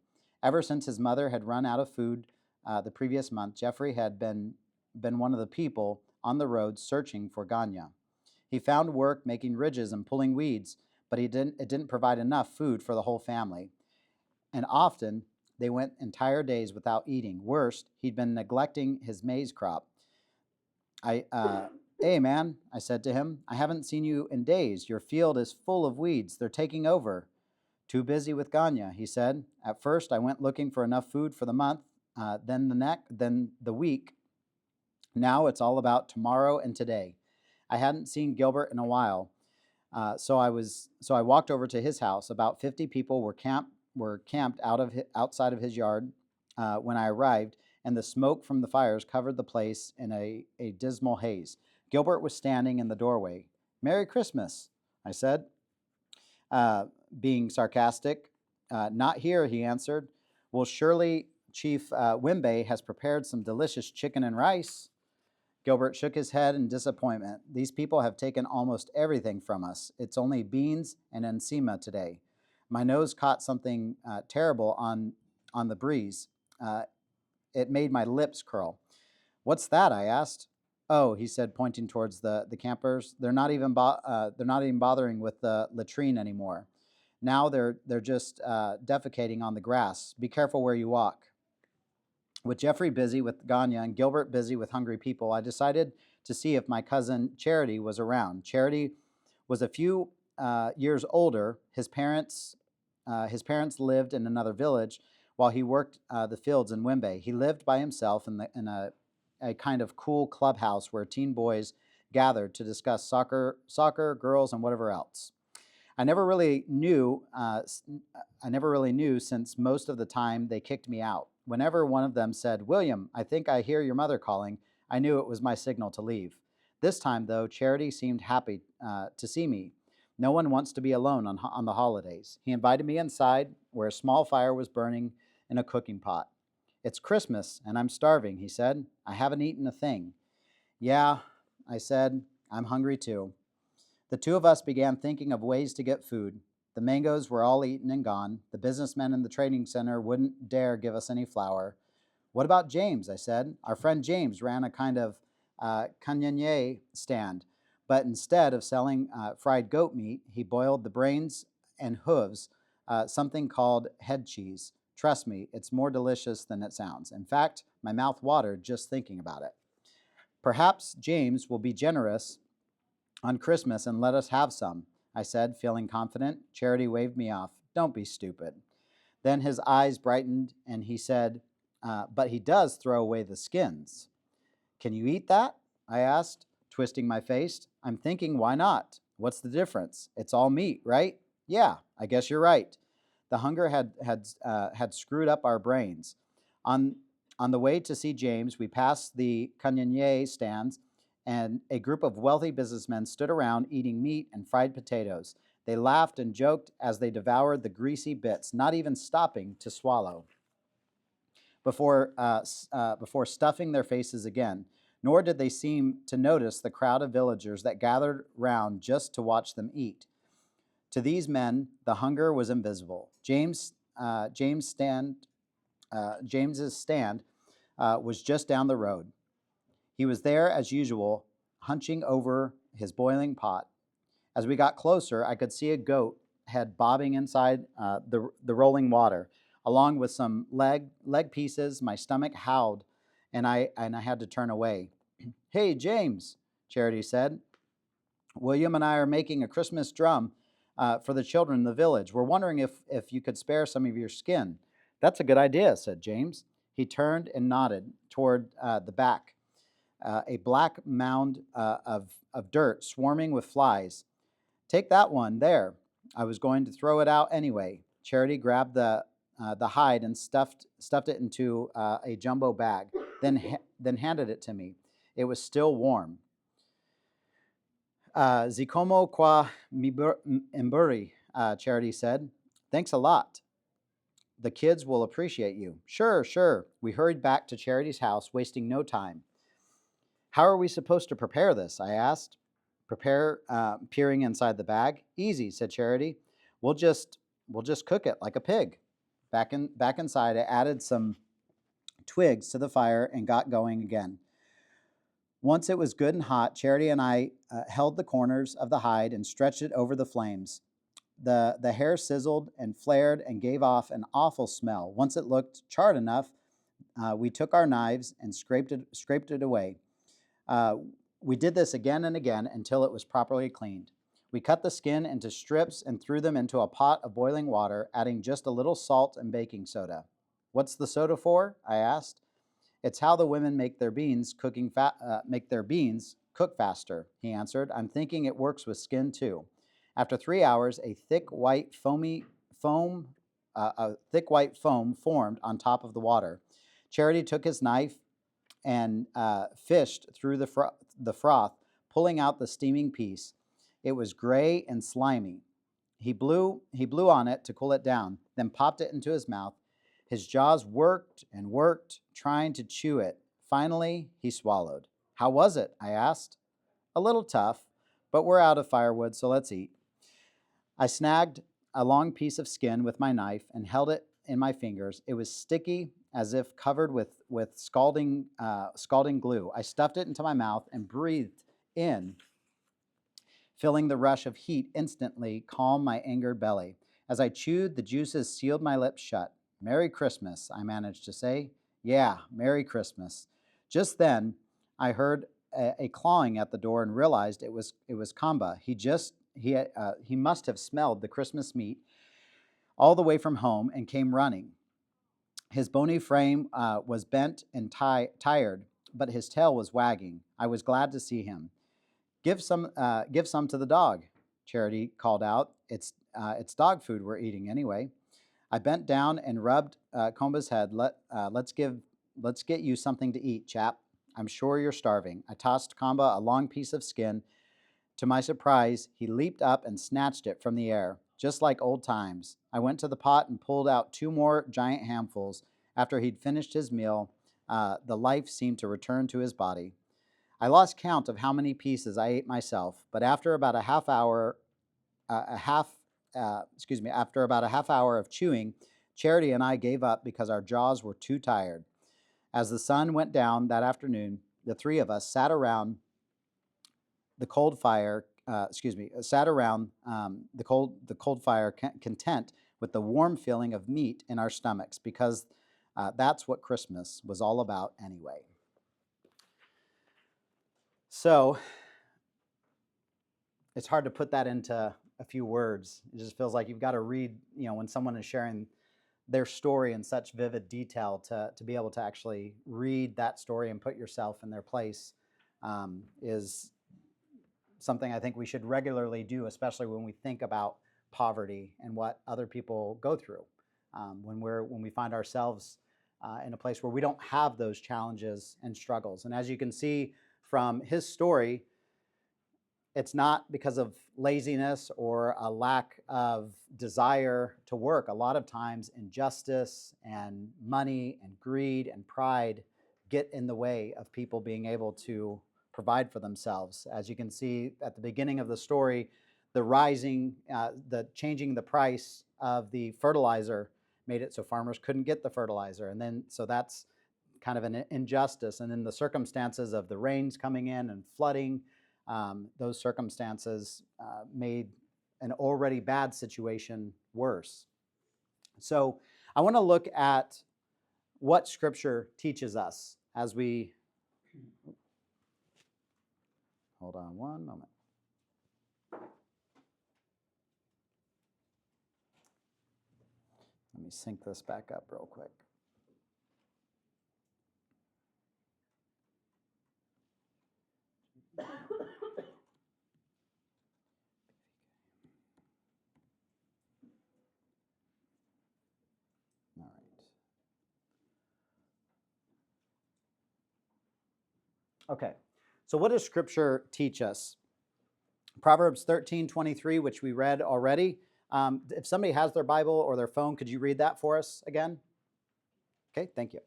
Ever since his mother had run out of food the previous month, Jeffrey had been one of the people on the road searching for Ganya. He found work making ridges and pulling weeds, but it didn't provide enough food for the whole family. And often they went entire days without eating. Worst, he'd been neglecting his maize crop. Hey man, I said to him, I haven't seen you in days. Your field is full of weeds. They're taking over. Too busy with Ganya, he said. At first, I went looking for enough food for the month, then the week. Now it's all about tomorrow and today. I hadn't seen Gilbert in a while, so I walked over to his house. About 50 people were camped outside of his yard when I arrived, and the smoke from the fires covered the place in a dismal haze. Gilbert was standing in the doorway. "Merry Christmas," I said, being sarcastic. "Not here," he answered. "Well, surely Chief Wimbe has prepared some delicious chicken and rice." Gilbert shook his head in disappointment. "These people have taken almost everything from us. It's only beans and enzima today." My nose caught something terrible on the breeze. It made my lips curl. "What's that?" I asked. "Oh," he said, pointing towards the campers. They're not even bothering with the latrine anymore. Now they're just defecating on the grass. Be careful where you walk." With Jeffrey busy with Ganya and Gilbert busy with hungry people, I decided to see if my cousin Charity was around. Charity was a few years older. His parents lived in another village while he worked the fields in Wimbe. He lived by himself in a kind of cool clubhouse where teen boys gathered to discuss soccer, girls, and whatever else. I never really knew since most of the time they kicked me out. Whenever one of them said, "William, I think I hear your mother calling," I knew it was my signal to leave. This time, though, Charity seemed happy to see me. No one wants to be alone on the holidays. He invited me inside where a small fire was burning in a cooking pot. "It's Christmas, and I'm starving," he said. "I haven't eaten a thing." "Yeah," I said, "I'm hungry too." The two of us began thinking of ways to get food. The mangoes were all eaten and gone. The businessmen in the trading center wouldn't dare give us any flour. What about James? I said. Our friend James ran a kind of canyonnier stand, but instead of selling fried goat meat, he boiled the brains and hooves, something called head cheese. Trust me, it's more delicious than it sounds. In fact, my mouth watered just thinking about it. Perhaps James will be generous on Christmas and let us have some, I said, feeling confident. Charity waved me off. Don't be stupid. Then his eyes brightened and he said, but he does throw away the skins. Can you eat that? I asked, twisting my face. I'm thinking, why not? What's the difference? It's all meat, right? Yeah, I guess you're right. The hunger had screwed up our brains. On, on the way to see James, we passed the canyonnier stands, and a group of wealthy businessmen stood around eating meat and fried potatoes. They laughed and joked as they devoured the greasy bits, not even stopping to swallow before stuffing their faces again. Nor did they seem to notice the crowd of villagers that gathered round just to watch them eat. To these men, the hunger was invisible. James's stand was just down the road. He was there as usual, hunching over his boiling pot. As we got closer, I could see a goat head bobbing inside the rolling water, along with some leg pieces. My stomach howled, and I had to turn away. Hey, James, Charity said. William and I are making a Christmas drum for the children in the village. We're wondering if you could spare some of your skin. That's a good idea, said James. He turned and nodded toward the back, a black mound of dirt swarming with flies. Take that one there. I was going to throw it out anyway. Charity grabbed the hide and stuffed it into a jumbo bag, then handed it to me. It was still warm. Zikomo kwa mburi, Charity said. Thanks a lot. The kids will appreciate you. Sure, sure. We hurried back to Charity's house, wasting no time. How are we supposed to prepare this? I asked, peering inside the bag. Easy, said Charity. We'll just cook it like a pig. Back inside, I added some twigs to the fire and got going again. Once it was good and hot, Charity and I held the corners of the hide and stretched it over the flames. The hair sizzled and flared and gave off an awful smell. Once it looked charred enough, we took our knives and scraped it away. We did this again and again until it was properly cleaned. We cut the skin into strips and threw them into a pot of boiling water, adding just a little salt and baking soda. What's the soda for? I asked. It's how the women make their beans cook faster, he answered. I'm thinking it works with skin too. After 3 hours, a thick white foam formed on top of the water. Charity took his knife and fished through the froth, pulling out the steaming piece. It was gray and slimy. He blew on it to cool it down, then popped it into his mouth. His jaws worked and worked, trying to chew it. Finally, he swallowed. How was it? I asked. A little tough, but we're out of firewood, so let's eat. I snagged a long piece of skin with my knife and held it in my fingers. It was sticky, as if covered with scalding glue. I stuffed it into my mouth and breathed in, filling the rush of heat instantly calm my angered belly. As I chewed, the juices sealed my lips shut. Merry Christmas, I managed to say. Yeah, Merry Christmas. Just then, I heard a clawing at the door and realized it was Kamba. He must have smelled the Christmas meat all the way from home and came running. His bony frame was bent and tired, but his tail was wagging. I was glad to see him. Give some to the dog, Charity called out. It's dog food we're eating anyway. I bent down and rubbed Komba's head. Let's get you something to eat, chap. I'm sure you're starving. I tossed Kamba a long piece of skin. To my surprise, he leaped up and snatched it from the air, just like old times. I went to the pot and pulled out 2 more giant handfuls. After he'd finished his meal, the life seemed to return to his body. I lost count of how many pieces I ate myself, but after about a half hour, after about a half hour of chewing, Charity and I gave up because our jaws were too tired. As the sun went down that afternoon, the three of us sat around the cold fire. Sat around the cold fire, content with the warm feeling of meat in our stomachs, because that's what Christmas was all about anyway. So it's hard to put that into a few words. It just feels like you've got to read, when someone is sharing their story in such vivid detail, to be able to actually read that story and put yourself in their place is something I think we should regularly do, especially when we think about poverty and what other people go through. When we find ourselves in a place where we don't have those challenges and struggles. And as you can see from his story, it's not because of laziness or a lack of desire to work. A lot of times injustice and money and greed and pride get in the way of people being able to provide for themselves. As you can see at the beginning of the story, the changing the price of the fertilizer made it so farmers couldn't get the fertilizer. And then, so that's kind of an injustice. And then the circumstances of the rains coming in and flooding, those circumstances made an already bad situation worse. So I want to look at what Scripture teaches us as we... Hold on one moment. Let me sync this back up real quick. All right. Okay, so what does Scripture teach us? Proverbs 13:23, which we read already. If somebody has their Bible or their phone, could you read that for us again? Okay, thank you.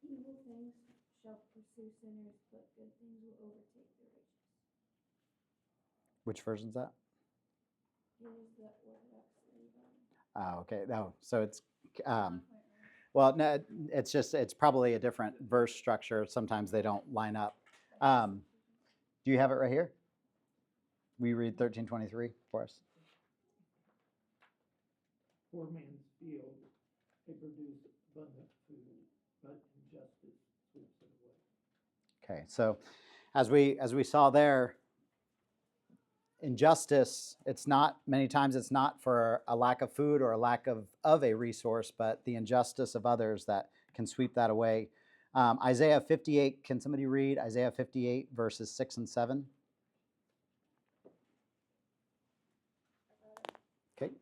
Evil things shall pursue sinners, but good things will overtake the righteous. Which version's that? Here's the Orthodox. Okay. No, so it's well, no, it's probably a different verse structure. Sometimes they don't line up. Do you have it right here? Will you read 13:23 for us? Poor man's field, they produce abundant food, but injustice sweeps it away. Okay, so as we saw there, injustice, many times it's not for a lack of food or a lack of a resource, but the injustice of others that can sweep that away. Isaiah 58, can somebody read Isaiah 58 verses 6 and 7? Okay.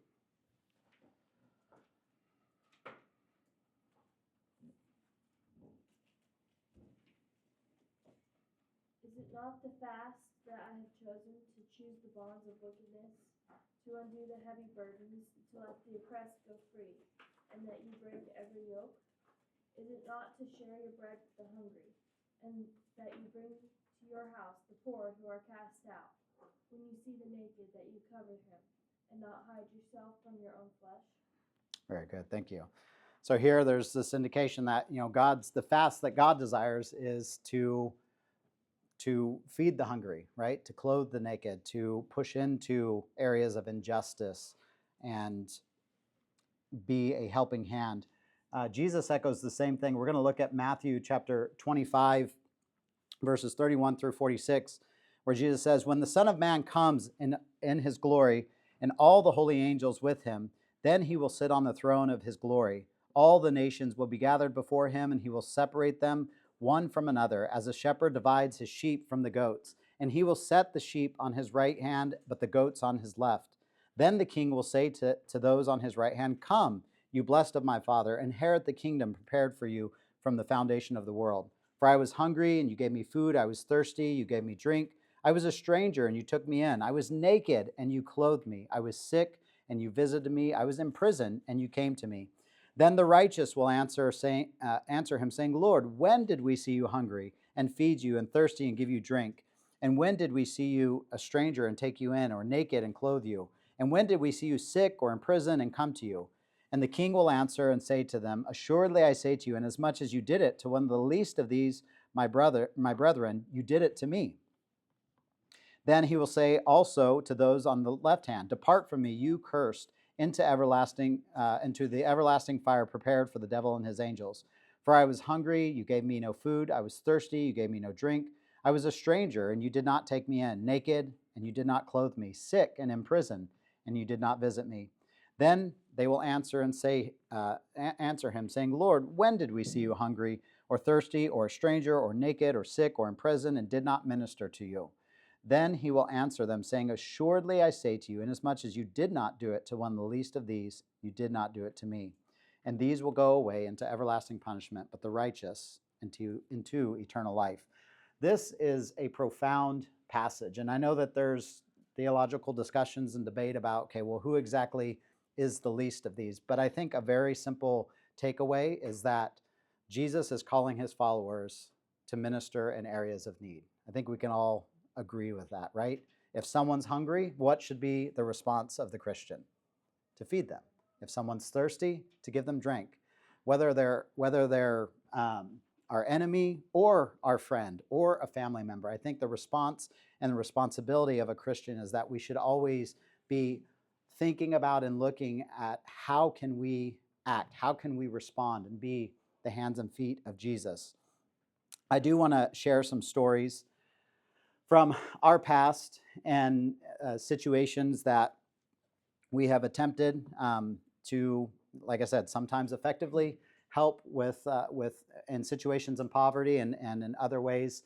Is it not the fast that I have chosen to choose the bonds of wickedness, to undo the heavy burdens, to let the oppressed go free, and that you break every yoke? Is it not to share your bread with the hungry, and that you bring to your house the poor who are cast out? When you see the naked, that you cover him, and not hide yourself from your own flesh? Very good, thank you. So here there's this indication that the fast that God desires is to feed the hungry, right? To clothe the naked, to push into areas of injustice and be a helping hand. Jesus echoes the same thing. We're going to look at Matthew chapter 25, verses 31 through 46, where Jesus says, "When the Son of Man comes in his glory and all the holy angels with him, then he will sit on the throne of his glory. All the nations will be gathered before him, and he will separate them one from another, as a shepherd divides his sheep from the goats. And he will set the sheep on his right hand, but the goats on his left. Then the king will say to those on his right hand, 'Come, you blessed of my Father, inherit the kingdom prepared for you from the foundation of the world. For I was hungry, and you gave me food. I was thirsty, you gave me drink. I was a stranger, and you took me in. I was naked, and you clothed me. I was sick, and you visited me. I was in prison, and you came to me. Then the righteous will answer him, saying, Lord, when did we see you hungry and feed you, and thirsty and give you drink? And when did we see you a stranger and take you in, or naked and clothe you? And when did we see you sick or in prison and come to you? And the king will answer and say to them, Assuredly I say to you, inasmuch as you did it to one of the least of these, my brethren, you did it to me. Then he will say also to those on the left hand, Depart from me, you cursed, into the everlasting fire prepared for the devil and his angels. For I was hungry, you gave me no food. I was thirsty, you gave me no drink. I was a stranger, and you did not take me in, naked, and you did not clothe me, sick and in prison, and you did not visit me. Then they will answer him, saying, Lord, when did we see you hungry, or thirsty, or a stranger, or naked, or sick, or in prison, and did not minister to you? Then he will answer them, saying, Assuredly I say to you, inasmuch as you did not do it to one of the least of these, you did not do it to me. And these will go away into everlasting punishment, but the righteous into eternal life. This is a profound passage, and I know that there's theological discussions and debate about, okay, well, who exactly is the least of these? But I think a very simple takeaway is that Jesus is calling his followers to minister in areas of need. I think we can all agree with that, right? If someone's hungry, what should be the response of the Christian? To feed them. If someone's thirsty, to give them drink. Whether they're our enemy or our friend or a family member, I think the response and the responsibility of a Christian is that we should always be thinking about and looking at how can we act, how can we respond and be the hands and feet of Jesus. I do want to share some stories from our past and situations that we have attempted to, like I said, sometimes effectively help with in situations in poverty and in other ways.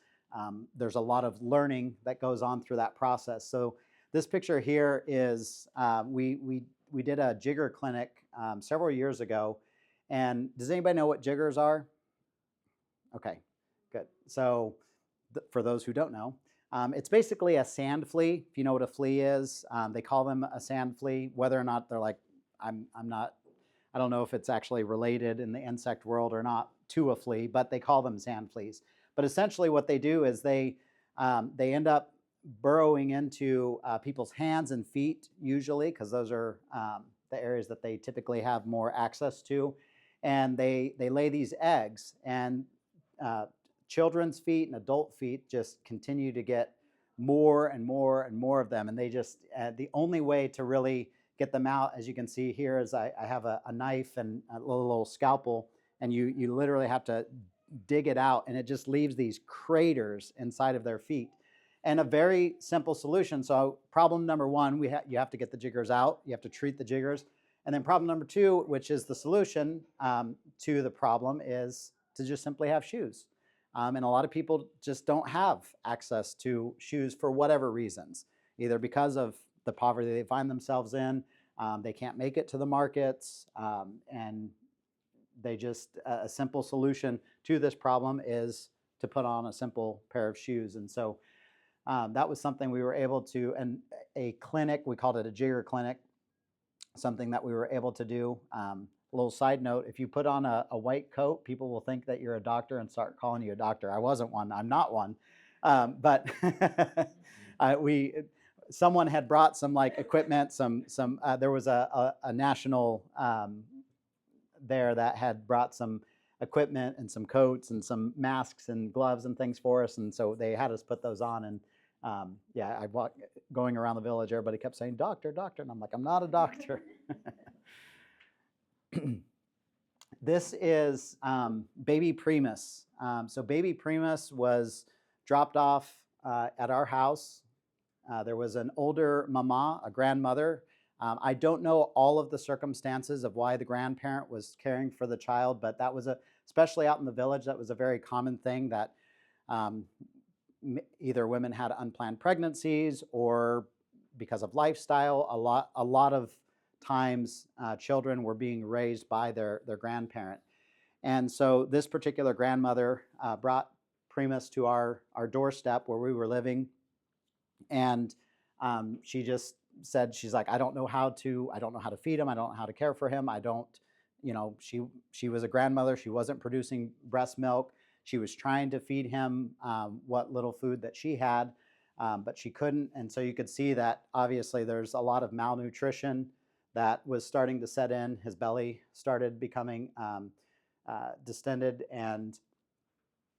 There's a lot of learning that goes on through that process. So this picture here is we did a jigger clinic several years ago. And does anybody know what jiggers are? Okay, good. So for those who don't know, it's basically a sand flea. If you know what a flea is, they call them a sand flea. Whether or not they're like, I don't know if it's actually related in the insect world or not to a flea, but they call them sand fleas. But essentially, what they do is they end up burrowing into people's hands and feet usually, because those are the areas that they typically have more access to, and they lay these eggs and children's feet and adult feet just continue to get more and more and more of them. And they just, the only way to really get them out, as you can see here, is I have a knife and a little scalpel, and you literally have to dig it out, and it just leaves these craters inside of their feet. And a very simple solution. So problem number one, you have to get the jiggers out. You have to treat the jiggers. And then problem number two, which is the solution to the problem, is to just simply have shoes. And a lot of people just don't have access to shoes for whatever reasons, either because of the poverty they find themselves in, they can't make it to the markets, and they just, a simple solution to this problem is to put on a simple pair of shoes. And so that was something we were able to, and a clinic, we called it a jigger clinic, something that we were able to do. A little side note, if you put on a white coat, people will think that you're a doctor and start calling you a doctor. I wasn't one, I'm not one. But someone had brought some like equipment, there was a national there that had brought some equipment and some coats and some masks and gloves and things for us. And so they had us put those on. And I walked going around the village, everybody kept saying, doctor, doctor. And I'm like, I'm not a doctor. This is baby Primus. So baby Primus was dropped off at our house. There was an older mama, a grandmother. I don't know all of the circumstances of why the grandparent was caring for the child, but that was especially out in the village, that was a very common thing, that either women had unplanned pregnancies or because of lifestyle, a lot of times children were being raised by their grandparent. And so this particular grandmother brought Primus to our doorstep where we were living, and she just said, she's like, I don't know how to feed him. I don't know how to care for him. I don't, she was a grandmother. She wasn't producing breast milk. She was trying to feed him what little food that she had, but she couldn't. And so you could see that obviously there's a lot of malnutrition that was starting to set in. His belly started becoming distended, and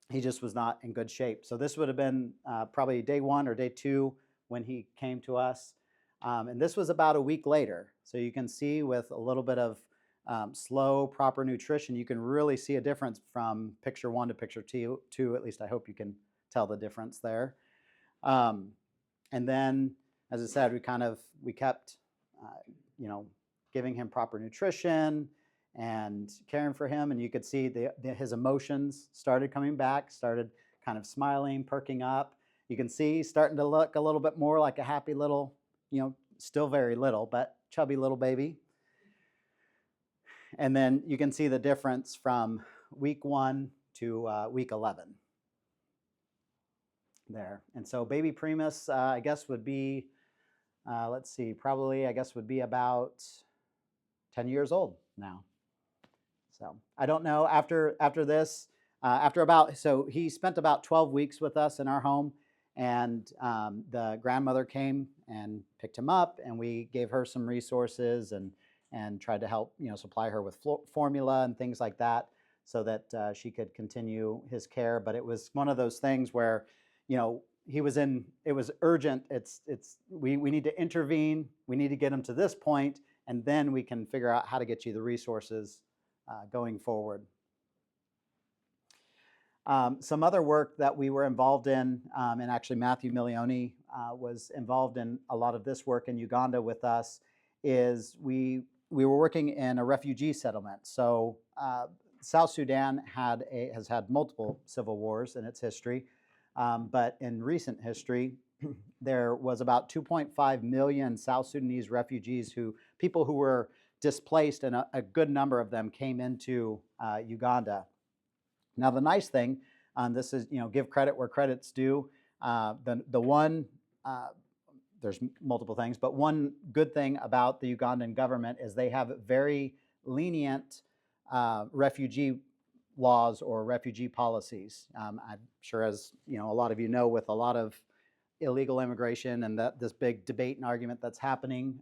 he just was not in good shape. So this would have been probably day 1 or day 2 when he came to us. And this was about a week later. So you can see with a little bit of slow, proper nutrition, you can really see a difference from picture 1 to picture 2. At least I hope you can tell the difference there. And then, as I said, we kept, giving him proper nutrition and caring for him. And you could see his emotions started coming back, started kind of smiling, perking up. You can see he's starting to look a little bit more like a happy little, still very little, but chubby little baby. And then you can see the difference from week 1 to week 11 there. And so baby Primus, I guess would be, probably would be about 10 years old now. So I don't know, after this, so he spent about 12 weeks with us in our home, and the grandmother came and picked him up, and we gave her some resources and tried to help, supply her with formula and things like that, so that she could continue his care. But it was one of those things where, it was urgent. We need to intervene. We need to get him to this point, and then we can figure out how to get you the resources going forward. Some other work that we were involved in, and actually Matthew Milioni was involved in a lot of this work in Uganda with us, is we were working in a refugee settlement. So South Sudan has had multiple civil wars in its history, but in recent history, there was about 2.5 million South Sudanese refugees, people who were displaced, and a good number of them came into Uganda. Now, the nice thing, this is, give credit where credit's due. There's multiple things, but one good thing about the Ugandan government is they have very lenient refugee laws or refugee policies. I'm sure, as a lot of you know, with a lot of illegal immigration and this big debate and argument that's happening,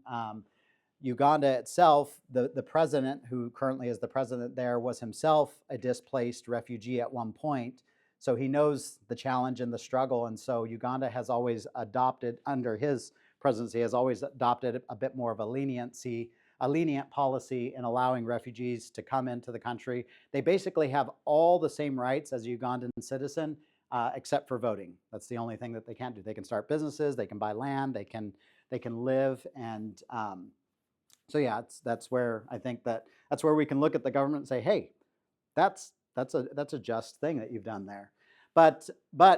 Uganda itself, the president who currently is the president there was himself a displaced refugee at one point. So he knows the challenge and the struggle. And so Uganda has always adopted, under his presidency, has always adopted a bit more of a lenient policy in allowing refugees to come into the country. They basically have all the same rights as a Ugandan citizen, except for voting. That's the only thing that they can't do. They can start businesses, they can buy land, they can live, and so yeah, that's where I think that's where we can look at the government and say, hey, that's a just thing that you've done there. But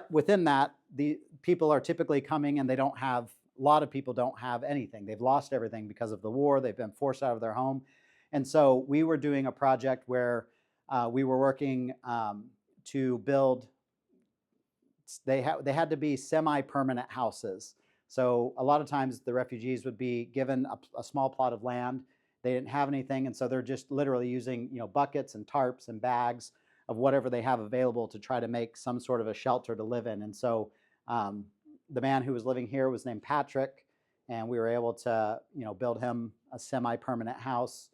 within that, the people are typically coming, and a lot of people don't have anything. They've lost everything because of the war. They've been forced out of their home. And so we were doing a project where we were working to build, they had to be semi-permanent houses. So a lot of times the refugees would be given a small plot of land. They didn't have anything, and so they're just literally using buckets and tarps and bags of whatever they have available to try to make some sort of a shelter to live in. And so the man who was living here was named Patrick, and we were able to build him a semi-permanent house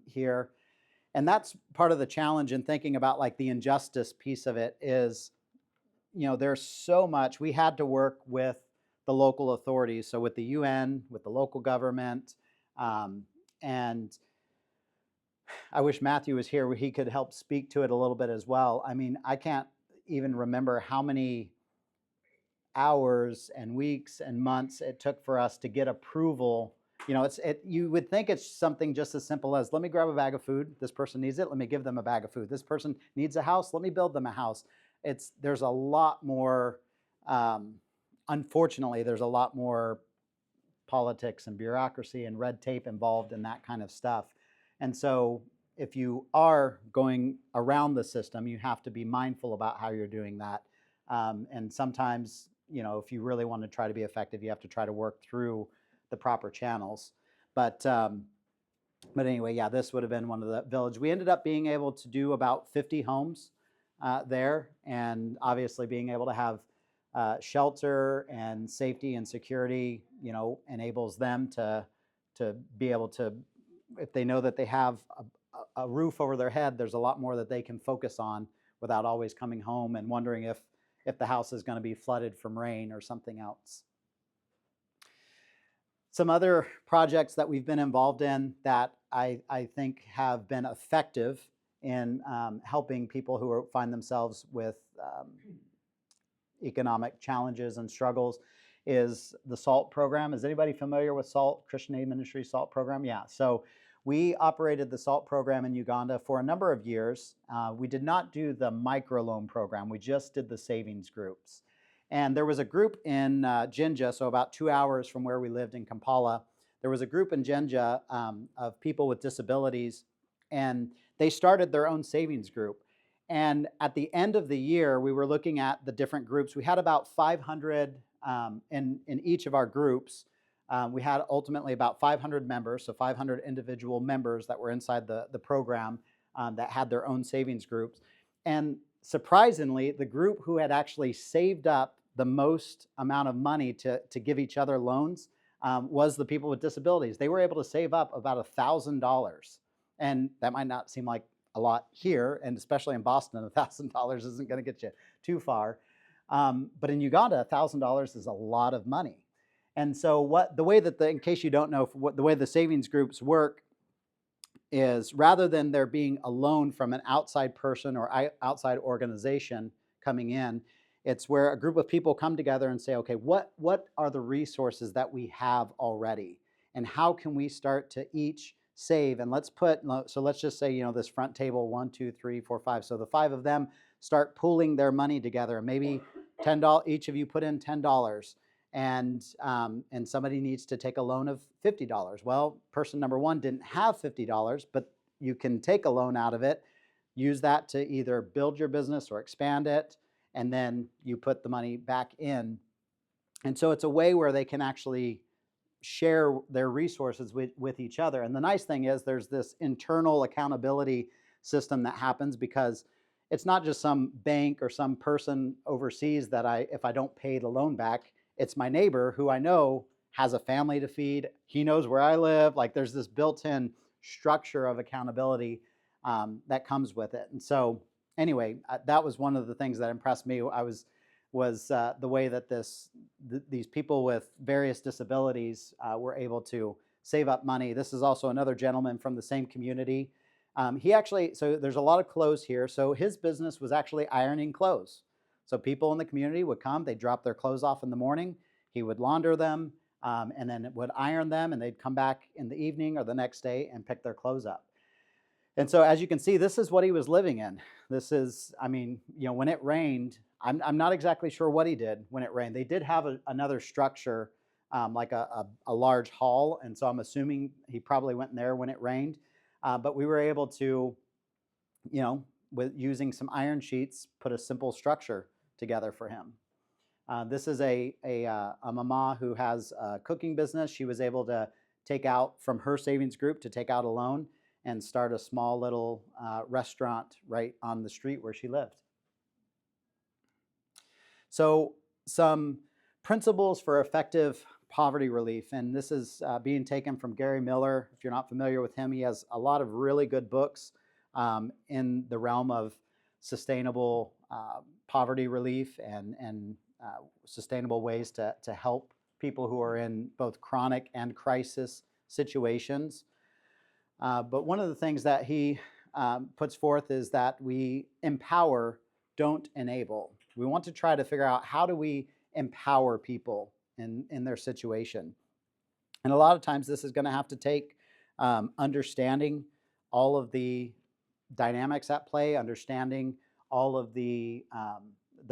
here. And that's part of the challenge in thinking about like the injustice piece of it is, there's so much. We had to work with the local authorities, so with the UN, with the local government, and I wish Matthew was here where he could help speak to it a little bit as well. I mean, I can't even remember how many hours and weeks and months it took for us to get approval. You would think it's something just as simple as, let me grab a bag of food. This person needs it. Let me give them a bag of food. This person needs a house. Let me build them a house. There's a lot more, unfortunately, there's a lot more politics and bureaucracy and red tape involved in that kind of stuff. And so if you are going around the system, you have to be mindful about how you're doing that. And sometimes, if you really want to try to be effective, you have to try to work through the proper channels. But anyway, yeah, this would have been one of the village. We ended up being able to do about 50 homes there, and obviously being able to have shelter and safety and security, enables them to be able to, if they know that they have a roof over their head, there's a lot more that they can focus on without always coming home and wondering if the house is going to be flooded from rain or something else. Some other projects that we've been involved in that I think have been effective in helping people who find themselves with economic challenges and struggles is the SALT program. Is anybody familiar with SALT, Christian Aid Ministry SALT program? Yeah, so we operated the SALT program in Uganda for a number of years. We did not do the microloan program, we just did the savings groups. And there was a group in Jinja, so about 2 hours from where we lived in Kampala. There was a group in Jinja of people with disabilities, and they started their own savings group. And at the end of the year, we were looking at the different groups. We had about 500 in each of our groups. We had ultimately about 500 members, so 500 individual members that were inside the program that had their own savings groups. And surprisingly, the group who had actually saved up the most amount of money to give each other loans was the people with disabilities. They were able to save up about $1,000. And that might not seem like a lot here, and especially in Boston, $1,000 isn't going to get you too far. But in Uganda, $1,000 is a lot of money. And so the way that in case you don't know, the way the savings groups work is rather than there being a loan from an outside person or outside organization coming in, it's where a group of people come together and say, okay, what are the resources that we have already? And how can we start to each save? And let's just say, this front table, 1, 2, 3, 4, 5. So the 5 of them start pooling their money together. Maybe $10, each of you put in $10. And somebody needs to take a loan of $50. Well, person number 1 didn't have $50, but you can take a loan out of it, use that to either build your business or expand it, and then you put the money back in. And so it's a way where they can actually share their resources with each other. And the nice thing is there's this internal accountability system that happens, because it's not just some bank or some person overseas that if I don't pay the loan back, it's my neighbor who I know has a family to feed. He knows where I live. Like, there's this built-in structure of accountability that comes with it. And so anyway, that was one of the things that impressed me. Was the way that these people with various disabilities were able to save up money. This is also another gentleman from the same community. So there's a lot of clothes here. So his business was actually ironing clothes. So people in the community would come, they'd drop their clothes off in the morning, he would launder them, and then would iron them, and they'd come back in the evening or the next day and pick their clothes up. And so as you can see, this is what he was living in. This is, when it rained, I'm not exactly sure what he did when it rained. They did have another structure, like a large hall, and so I'm assuming he probably went in there when it rained. But we were able to, with using some iron sheets, put a simple structure together for him. This is a mama who has a cooking business. She was able to take out from her savings group to take out a loan and start a small little restaurant right on the street where she lived. So some principles for effective poverty relief, and this is being taken from Gary Miller. If you're not familiar with him, he has a lot of really good books in the realm of sustainable poverty relief and sustainable ways to help people who are in both chronic and crisis situations. But one of the things that he puts forth is that we empower, don't enable. We want to try to figure out, how do we empower people in their situation? And a lot of times this is going to have to take understanding all of the dynamics at play, understanding all of the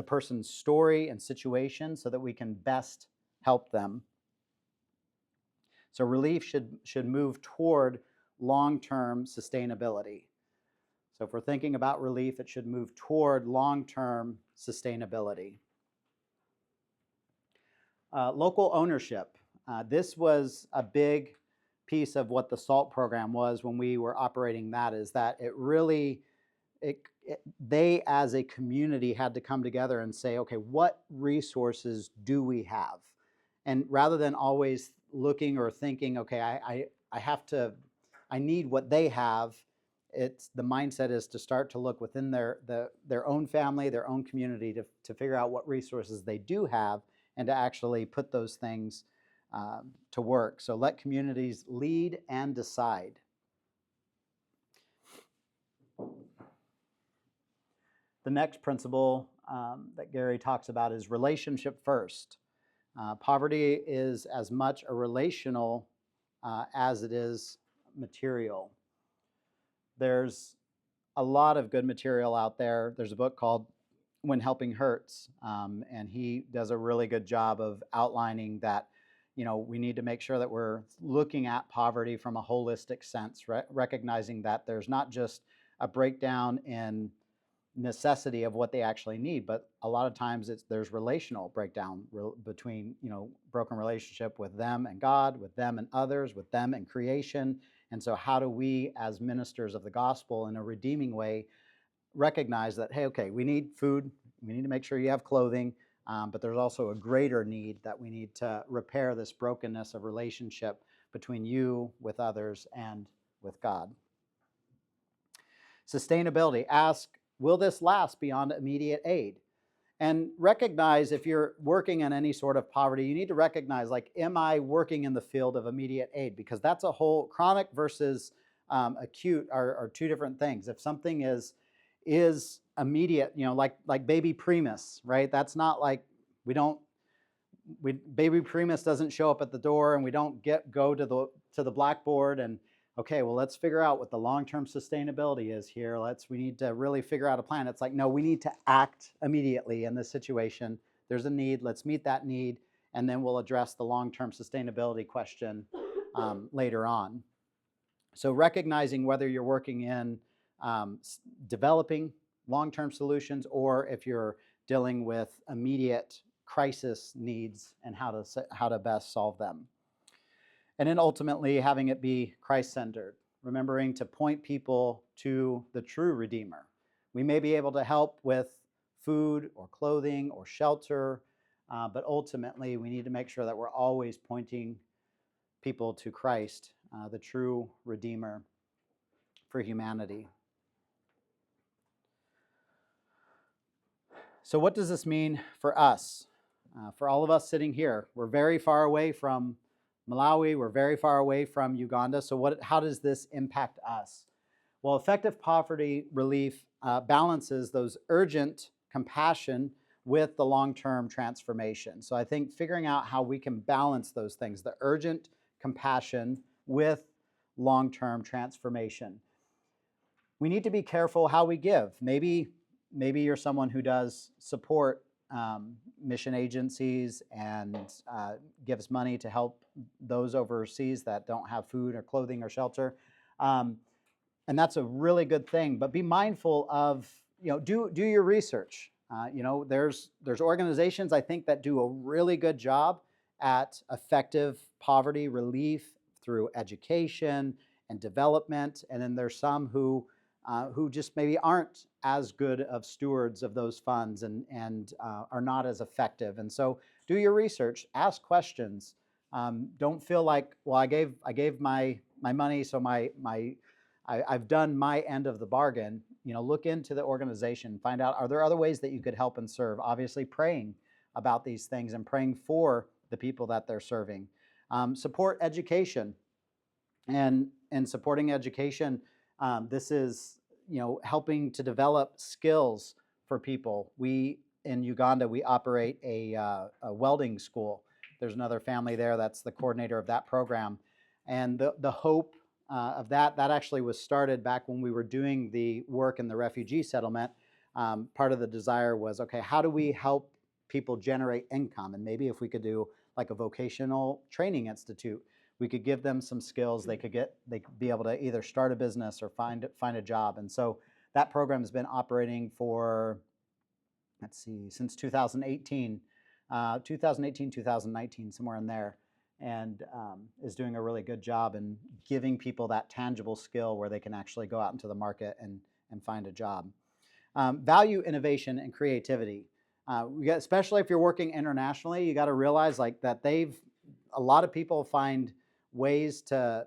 person's story and situation so that we can best help them. So relief should move toward long-term sustainability. So if we're thinking about relief, it should move toward long-term sustainability. Local ownership. This was a big piece of what the SALT program was when we were operating that, is that it really, they as a community had to come together and say, okay, what resources do we have? And rather than always looking or thinking, okay, I have to, I need what they have, it's the mindset is to start to look within their own family, their own community, to figure out what resources they do have and to actually put those things to work. So let communities lead and decide. The next principle that Gary talks about is relationship first. Poverty is as much a relational as it is material. There's a lot of good material out there. There's a book called When Helping Hurts, and he does a really good job of outlining that, you know, we need to make sure that we're looking at poverty from a holistic sense, recognizing that there's not just a breakdown in necessity of what they actually need, but a lot of times there's relational breakdown between, you know, broken relationship with them and God, with them and others, with them and creation. And so how do we as ministers of the gospel in a redeeming way recognize that, hey, okay, we need food, we need to make sure you have clothing, but there's also a greater need that we need to repair this brokenness of relationship between you with others and with God. Sustainability. Ask, will this last beyond immediate aid? And recognize, if you're working in any sort of poverty, you need to recognize, like, am I working in the field of immediate aid? Because that's a whole, chronic versus acute are two different things. If something is immediate, you know, like baby Primus, right? That's not like baby Primus doesn't show up at the door and we don't go to the blackboard and, okay, well, let's figure out what the long-term sustainability is here. We need to really figure out a plan. It's like, no, we need to act immediately in this situation. There's a need, let's meet that need, and then we'll address the long-term sustainability question later on. So recognizing whether you're working in developing long-term solutions or if you're dealing with immediate crisis needs and how to best solve them. And then ultimately having it be Christ-centered, remembering to point people to the true Redeemer. We may be able to help with food or clothing or shelter, but ultimately we need to make sure that we're always pointing people to Christ, the true Redeemer for humanity. So what does this mean for us? For all of us sitting here, we're very far away from Malawi, we're very far away from Uganda. So how does this impact us? Well, effective poverty relief balances those urgent compassion with the long-term transformation. So I think figuring out how we can balance those things, the urgent compassion with long-term transformation. We need to be careful how we give. Maybe you're someone who does support mission agencies and gives money to help those overseas that don't have food or clothing or shelter. And that's a really good thing, but be mindful of, do your research. There's organizations, I think, that do a really good job at effective poverty relief through education and development. And then there's some who just maybe aren't as good of stewards of those funds and are not as effective. And so do your research, ask questions. Don't feel like, well, I gave my money, so I've done my end of the bargain. Look into the organization, find out, are there other ways that you could help and serve? Obviously praying about these things and praying for the people that they're serving. Support education. And supporting education, this is, helping to develop skills for people. In Uganda, we operate a welding school. There's another family there that's the coordinator of that program. And the hope of that actually was started back when we were doing the work in the refugee settlement. Part of the desire was, okay, how do we help people generate income? And maybe if we could do like a vocational training institute, we could give them some skills. They could be able to either start a business or find a job. And so That program has been operating for, since 2018, 2019, somewhere in there, and is doing a really good job in giving people that tangible skill where they can actually go out into the market and find a job. Value innovation and creativity. Especially if you're working internationally, you got to realize like that a lot of people find ways to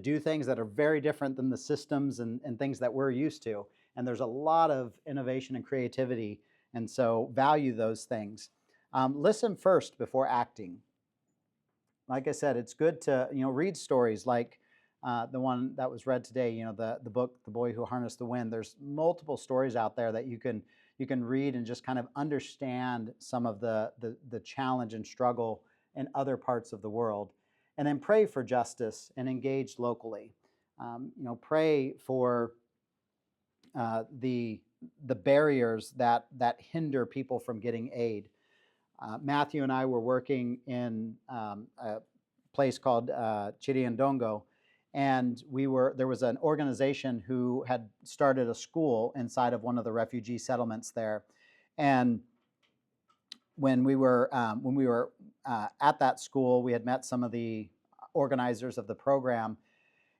do things that are very different than the systems and things that we're used to. And there's a lot of innovation and creativity, and so value those things. Listen first before acting. Like I said, it's good to read stories like the one that was read today. The book "The Boy Who Harnessed the Wind." There's multiple stories out there that you can read and just kind of understand some of the challenge and struggle in other parts of the world. And then pray for justice and engage locally. Pray for the barriers that hinder people from getting aid. Matthew and I were working in a place called Chiriandongo, and there was an organization who had started a school inside of one of the refugee settlements there. And when we were at that school, we had met some of the organizers of the program,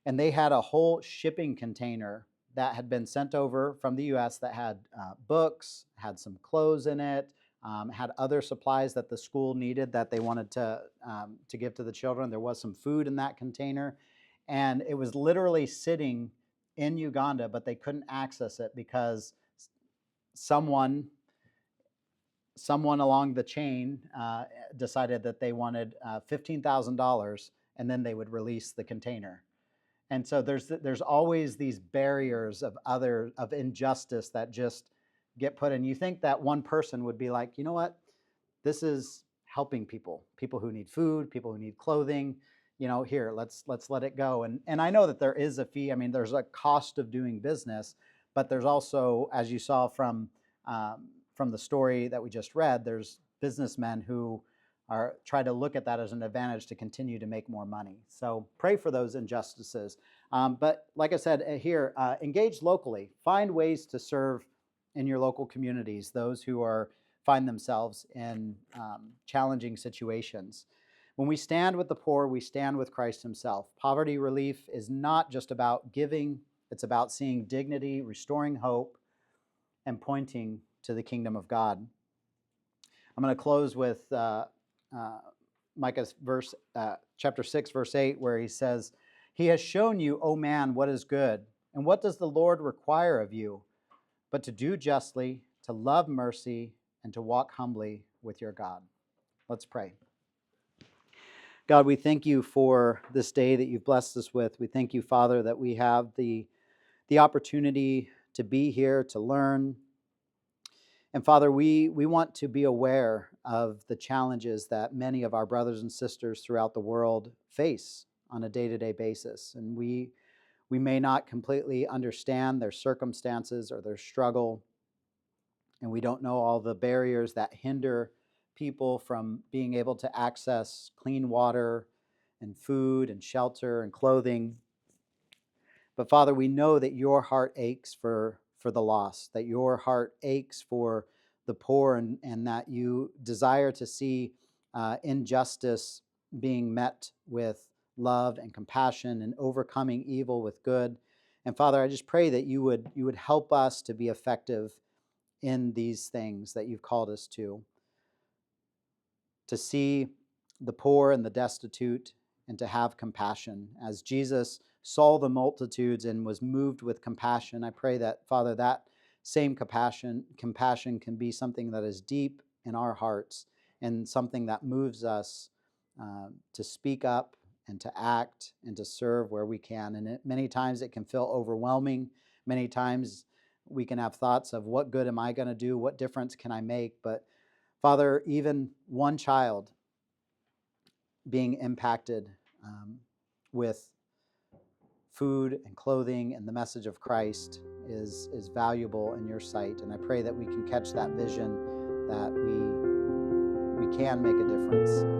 and they had a whole shipping container that had been sent over from the U.S. that had books, had some clothes in it, had other supplies that the school needed that they wanted to give to the children. There was some food in that container, and it was literally sitting in Uganda, but they couldn't access it because someone along the chain decided that they wanted $15,000, and then they would release the container. And so there's always these barriers of injustice that just get put in. You think that one person would be like, you know what, this is helping people who need food, people who need clothing. Here, let's let it go. And I know that there is a fee. I mean, there's a cost of doing business, but there's also, as you saw from the story that we just read, there's businessmen who try to look at that as an advantage to continue to make more money. So pray for those injustices. But like I said here, engage locally. Find ways to serve in your local communities, those who find themselves in challenging situations. When we stand with the poor, we stand with Christ himself. Poverty relief is not just about giving, it's about seeing dignity, restoring hope, and pointing to the kingdom of God. I'm going to close with Micah's chapter 6, verse 8, where he says, "He has shown you, O man, what is good, and what does the Lord require of you, but to do justly, to love mercy, and to walk humbly with your God." Let's pray. God, we thank you for this day that you've blessed us with. We thank you, Father, that we have the opportunity to be here, to learn. And Father, we want to be aware of the challenges that many of our brothers and sisters throughout the world face on a day-to-day basis. And we may not completely understand their circumstances or their struggle, and we don't know all the barriers that hinder people from being able to access clean water and food and shelter and clothing. But Father, we know that your heart aches for the lost, that your heart aches for the poor, and that you desire to see injustice being met with love and compassion and overcoming evil with good. And Father, I just pray that you would help us to be effective in these things that you've called us to see the poor and the destitute, and to have compassion. As Jesus saw the multitudes and was moved with compassion, I pray that, Father, that same compassion can be something that is deep in our hearts and something that moves us to speak up and to act and to serve where we can. And many times it can feel overwhelming. Many times we can have thoughts of, what good am I going to do? What difference can I make? But Father, even one child being impacted with food and clothing and the message of Christ is valuable in your sight. And I pray that we can catch that vision, that we can make a difference.